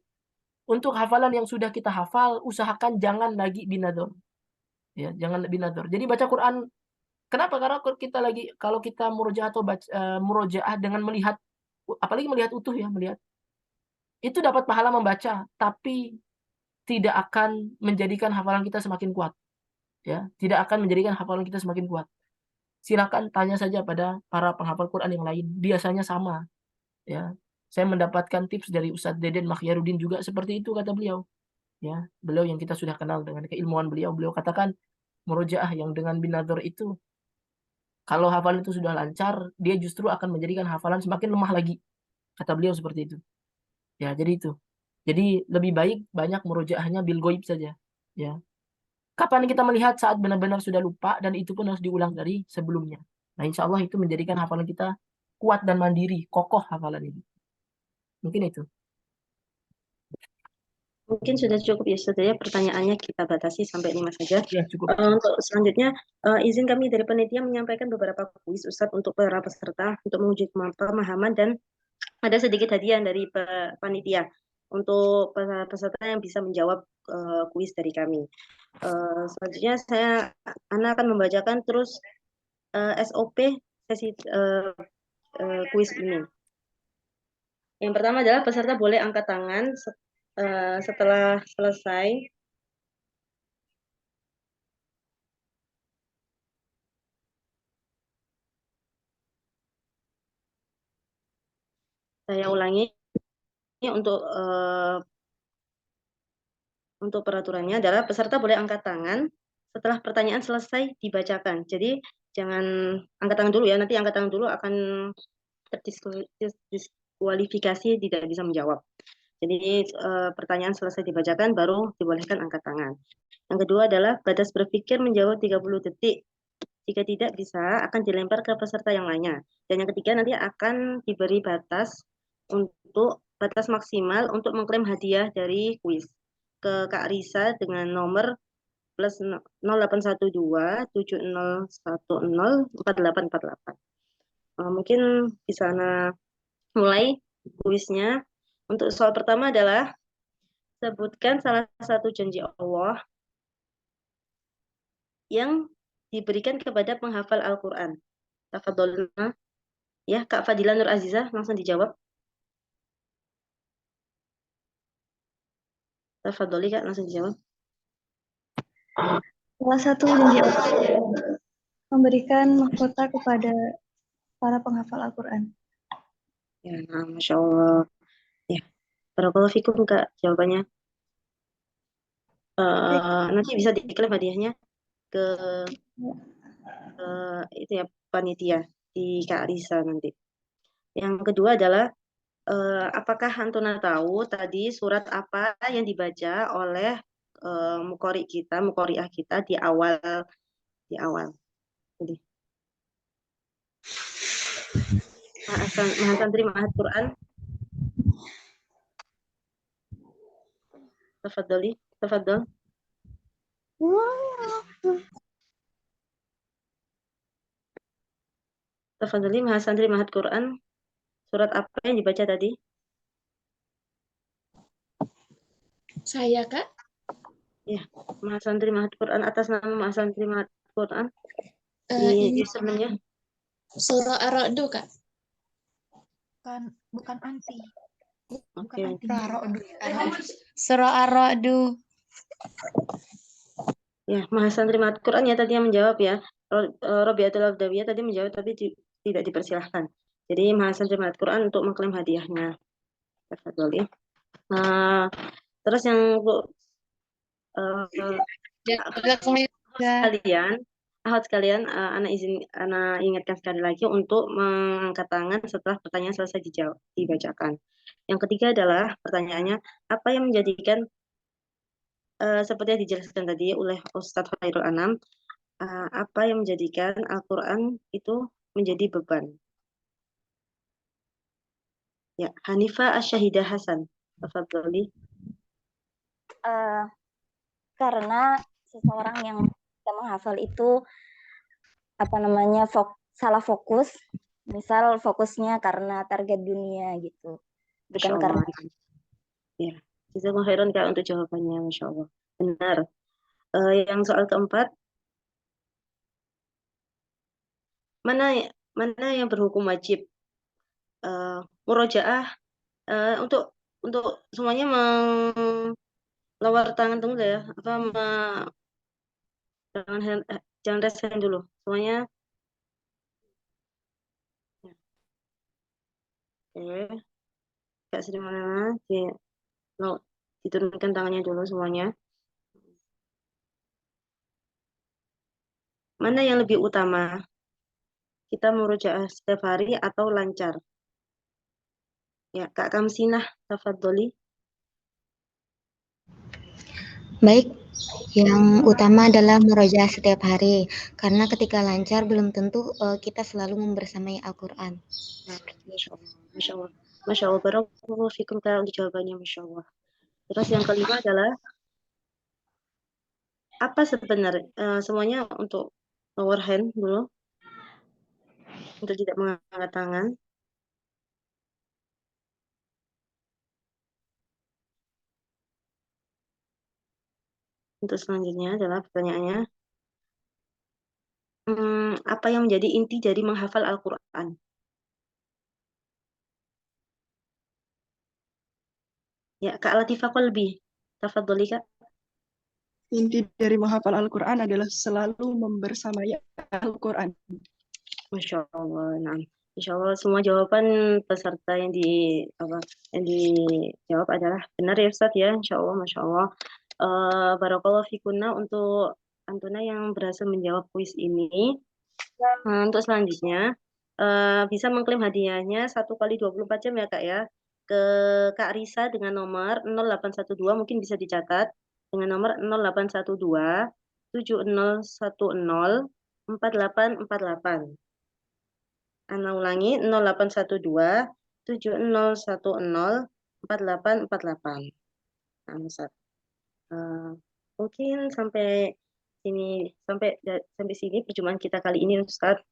Untuk hafalan yang sudah kita hafal, usahakan jangan lagi binador. Ya, jangan binador. Jadi baca Quran, kenapa? Karena kalau kita murojaah atau murojaah dengan melihat, apalagi melihat utuh ya, melihat. Itu dapat pahala membaca, tapi tidak akan menjadikan hafalan kita semakin kuat. Ya, tidak akan menjadikan hafalan kita semakin kuat. Silakan tanya saja pada para penghafal Quran yang lain, biasanya sama. Ya, saya mendapatkan tips dari Ustadz Deden Makhyarudin juga seperti itu kata beliau. Ya, beliau yang kita sudah kenal dengan keilmuan beliau katakan murojaah yang dengan binador itu, kalau hafalan itu sudah lancar, dia justru akan menjadikan hafalan semakin lemah lagi. Kata beliau seperti itu. Ya, jadi itu. Jadi lebih baik banyak murojaahnya bil goib saja. Ya. Kapan kita melihat? Saat benar-benar sudah lupa, dan itu pun harus diulang dari sebelumnya. Nah, insya Allah itu menjadikan hafalan kita kuat dan mandiri, kokoh hafalan ini. Mungkin itu. Mungkin sudah cukup ya Ustaz ya, pertanyaannya kita batasi sampai 5 saja. Ya, cukup. Untuk selanjutnya, izin kami dari panitia menyampaikan beberapa kuis Ustaz untuk para peserta untuk menguji pemahaman, dan ada sedikit hadiah dari panitia untuk peserta yang bisa menjawab kuis dari kami. Selanjutnya Ana akan membacakan terus SOP sesi kuis ini. Yang pertama adalah peserta boleh angkat tangan setelah selesai. Saya ulangi, untuk peraturannya adalah peserta boleh angkat tangan setelah pertanyaan selesai dibacakan. Jadi jangan angkat tangan dulu ya, nanti angkat tangan dulu akan terdiskualifikasi, tidak bisa menjawab. Jadi pertanyaan selesai dibacakan baru dibolehkan angkat tangan. Yang kedua adalah batas berpikir menjawab 30 detik. Jika tidak bisa, akan dilempar ke peserta yang lainnya. Dan yang ketiga nanti akan diberi batas maksimal untuk mengklaim hadiah dari kuis ke Kak Risa dengan nomor plus 0812 7010 4848. Mungkin bisa mulai kuisnya. Untuk soal pertama adalah sebutkan salah satu janji Allah yang diberikan kepada penghafal Al-Quran. Tafadholna. Ya, Kak Fadila Nur Azizah langsung dijawab. Tafadholi Kak, langsung dijawab. Salah satu janji Allah memberikan mahkota kepada para penghafal Al-Quran. Ya, Masya Allah. Ya, barakallahu fikum Kak jawabannya. Nanti bisa diklaim hadiahnya ke itu ya, panitia di Kak Risa nanti. Yang kedua adalah apakah Antuna tahu tadi surat apa yang dibaca oleh mukoriah kita di awal. Jadi Mahasantri Mahat Quran. Tafadhol. Tafadholi Mahasantri Mahat Quran. Surat apa yang dibaca tadi? Saya, Kak. Ya, Mahasantri Mahat Quran, atas nama Mahasantri Mahat Quran. Ini Username-nya surah Ar-Ra'd, Kak. Bukan anti. Oke. Surah Ar-Ra'd. Ya, Mahasantri Mahat Quran ya tadi yang menjawab ya. Robiatul Abdawiyah tadi menjawab tapi tidak dipersilahkan. Jadi Mahasantri Mahat Quran untuk mengklaim hadiahnya. Tafadholi. Terus yang kalian, Ana ingatkan sekali lagi untuk mengangkat tangan setelah pertanyaan selesai dibacakan. Yang ketiga adalah pertanyaannya, apa yang menjadikan seperti yang dijelaskan tadi oleh Ustadz Khairul Anam, apa yang menjadikan Al-Quran itu menjadi beban? Ya, Hanifa Asyahidah Hasan. Tafadhali. Karena seseorang yang bisa menghafal itu salah fokus, misal fokusnya karena target dunia gitu, bukan Masya karena Allah. Ya, jazakumullah khairan Kak untuk jawabannya, Masya Allah. Benar. Yang soal keempat, mana yang berhukum wajib? Murojaah untuk semuanya melawar tangan tunggu ya, jangan raise hand dulu semuanya. Oke, Kak Sri mana diturunkan tangannya dulu semuanya. Mana yang lebih utama? Kita murojaah setiap hari atau lancar? Ya, Kak Kamsinah, tafadholi. Baik, yang utama adalah murojaah setiap hari, karena ketika lancar belum tentu kita selalu membersamai Al-Quran. Masya Allah, Masya Allah, Masya Allah, barakallahu fikum Kak untuk jawabannya, Masya Allah. Terus yang kelima adalah apa sebenarnya? Semuanya untuk lower hand dulu, untuk tidak mengangkat tangan. Untuk selanjutnya adalah pertanyaannya, apa yang menjadi inti dari menghafal Al-Quran? Ya, Kak Latifah Kolbi, tafadholi Kak. Inti dari menghafal Al-Quran adalah selalu membersamai Al-Quran. Masya Allah, nah, Insya Allah semua jawaban peserta yang dijawab adalah benar ya Ustadz ya, Insya Allah, Masya Allah. Barakallahu fikuna untuk Antuna yang berhasil menjawab kuis ini. Untuk selanjutnya bisa mengklaim hadiahnya 1 kali 24 jam ya Kak ya, ke Kak Risa dengan nomor 0812, mungkin bisa dicatat dengan nomor 0812 7010 4848. Ana ulangi 0812 7010 4848. Nah, Ustaz. Mungkin sampai sini perjumpaan kita kali ini Ustaz.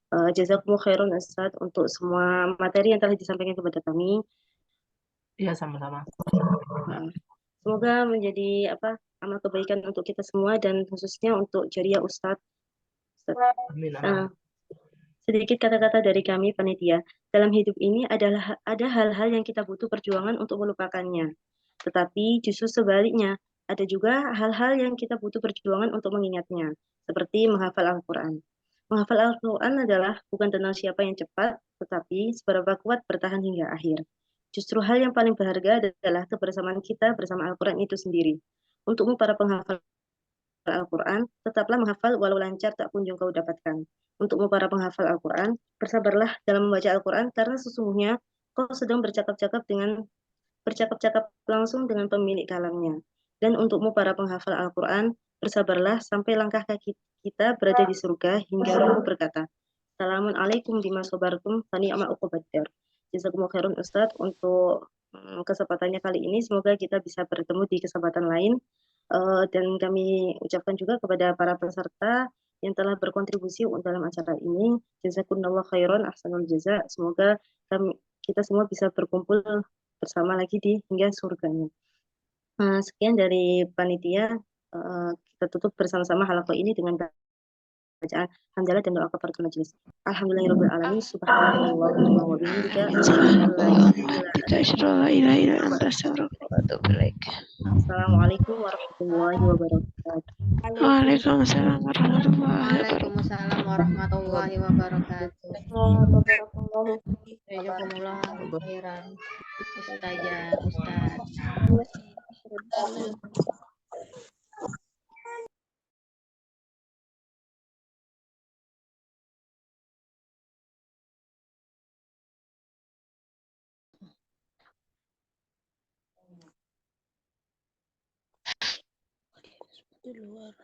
Jazakumullah khairan Ustaz untuk semua materi yang telah disampaikan kepada kami. Iya, sama-sama. Semoga menjadi amal kebaikan untuk kita semua dan khususnya untuk jariah Ustaz. Amin, amin. Sedikit kata-kata dari kami panitia. Dalam hidup ini ada hal-hal yang kita butuh perjuangan untuk melupakannya. Tetapi justru sebaliknya, ada juga hal-hal yang kita butuh perjuangan untuk mengingatnya, seperti menghafal Al-Quran. Menghafal Al-Quran adalah bukan tentang siapa yang cepat, tetapi seberapa kuat bertahan hingga akhir. Justru hal yang paling berharga adalah kebersamaan kita bersama Al-Quran itu sendiri. Untukmu para penghafal Al-Quran, tetaplah menghafal walau lancar tak kunjung kau dapatkan. Untukmu para penghafal Al-Quran, bersabarlah dalam membaca Al-Quran karena sesungguhnya kau sedang bercakap-cakap langsung dengan pemilik kalamnya. Dan untukmu para penghafal Al-Quran, bersabarlah sampai langkah kaki kita berada di surga hingga rohmu berkata, Assalamualaikum bima sabartum fani amal uqubadar. Jazakumullah khairan Ustadz untuk kesempatannya kali ini. Semoga kita bisa bertemu di kesempatan lain. Dan kami ucapkan juga kepada para peserta yang telah berkontribusi dalam acara ini. Jazakumullah khairan ahsanul jaza. Semoga kita semua bisa berkumpul bersama lagi hingga surganya. Sekian dari panitia. Kita tutup bersama-sama halaqah ini dengan bacaan hamdalah dan doa kafaratul majelis. Alhamdulillahirabbil alamin. Subhanallahumma wa bihamdika Assalamualaikum warahmatullahi wabarakatuh. Waalaikumsalam warahmatullahi Waalaikumsalam warahmatullahi wabarakatuh. Jazakumullah khairan. Ustazah, Ustaz. di luar.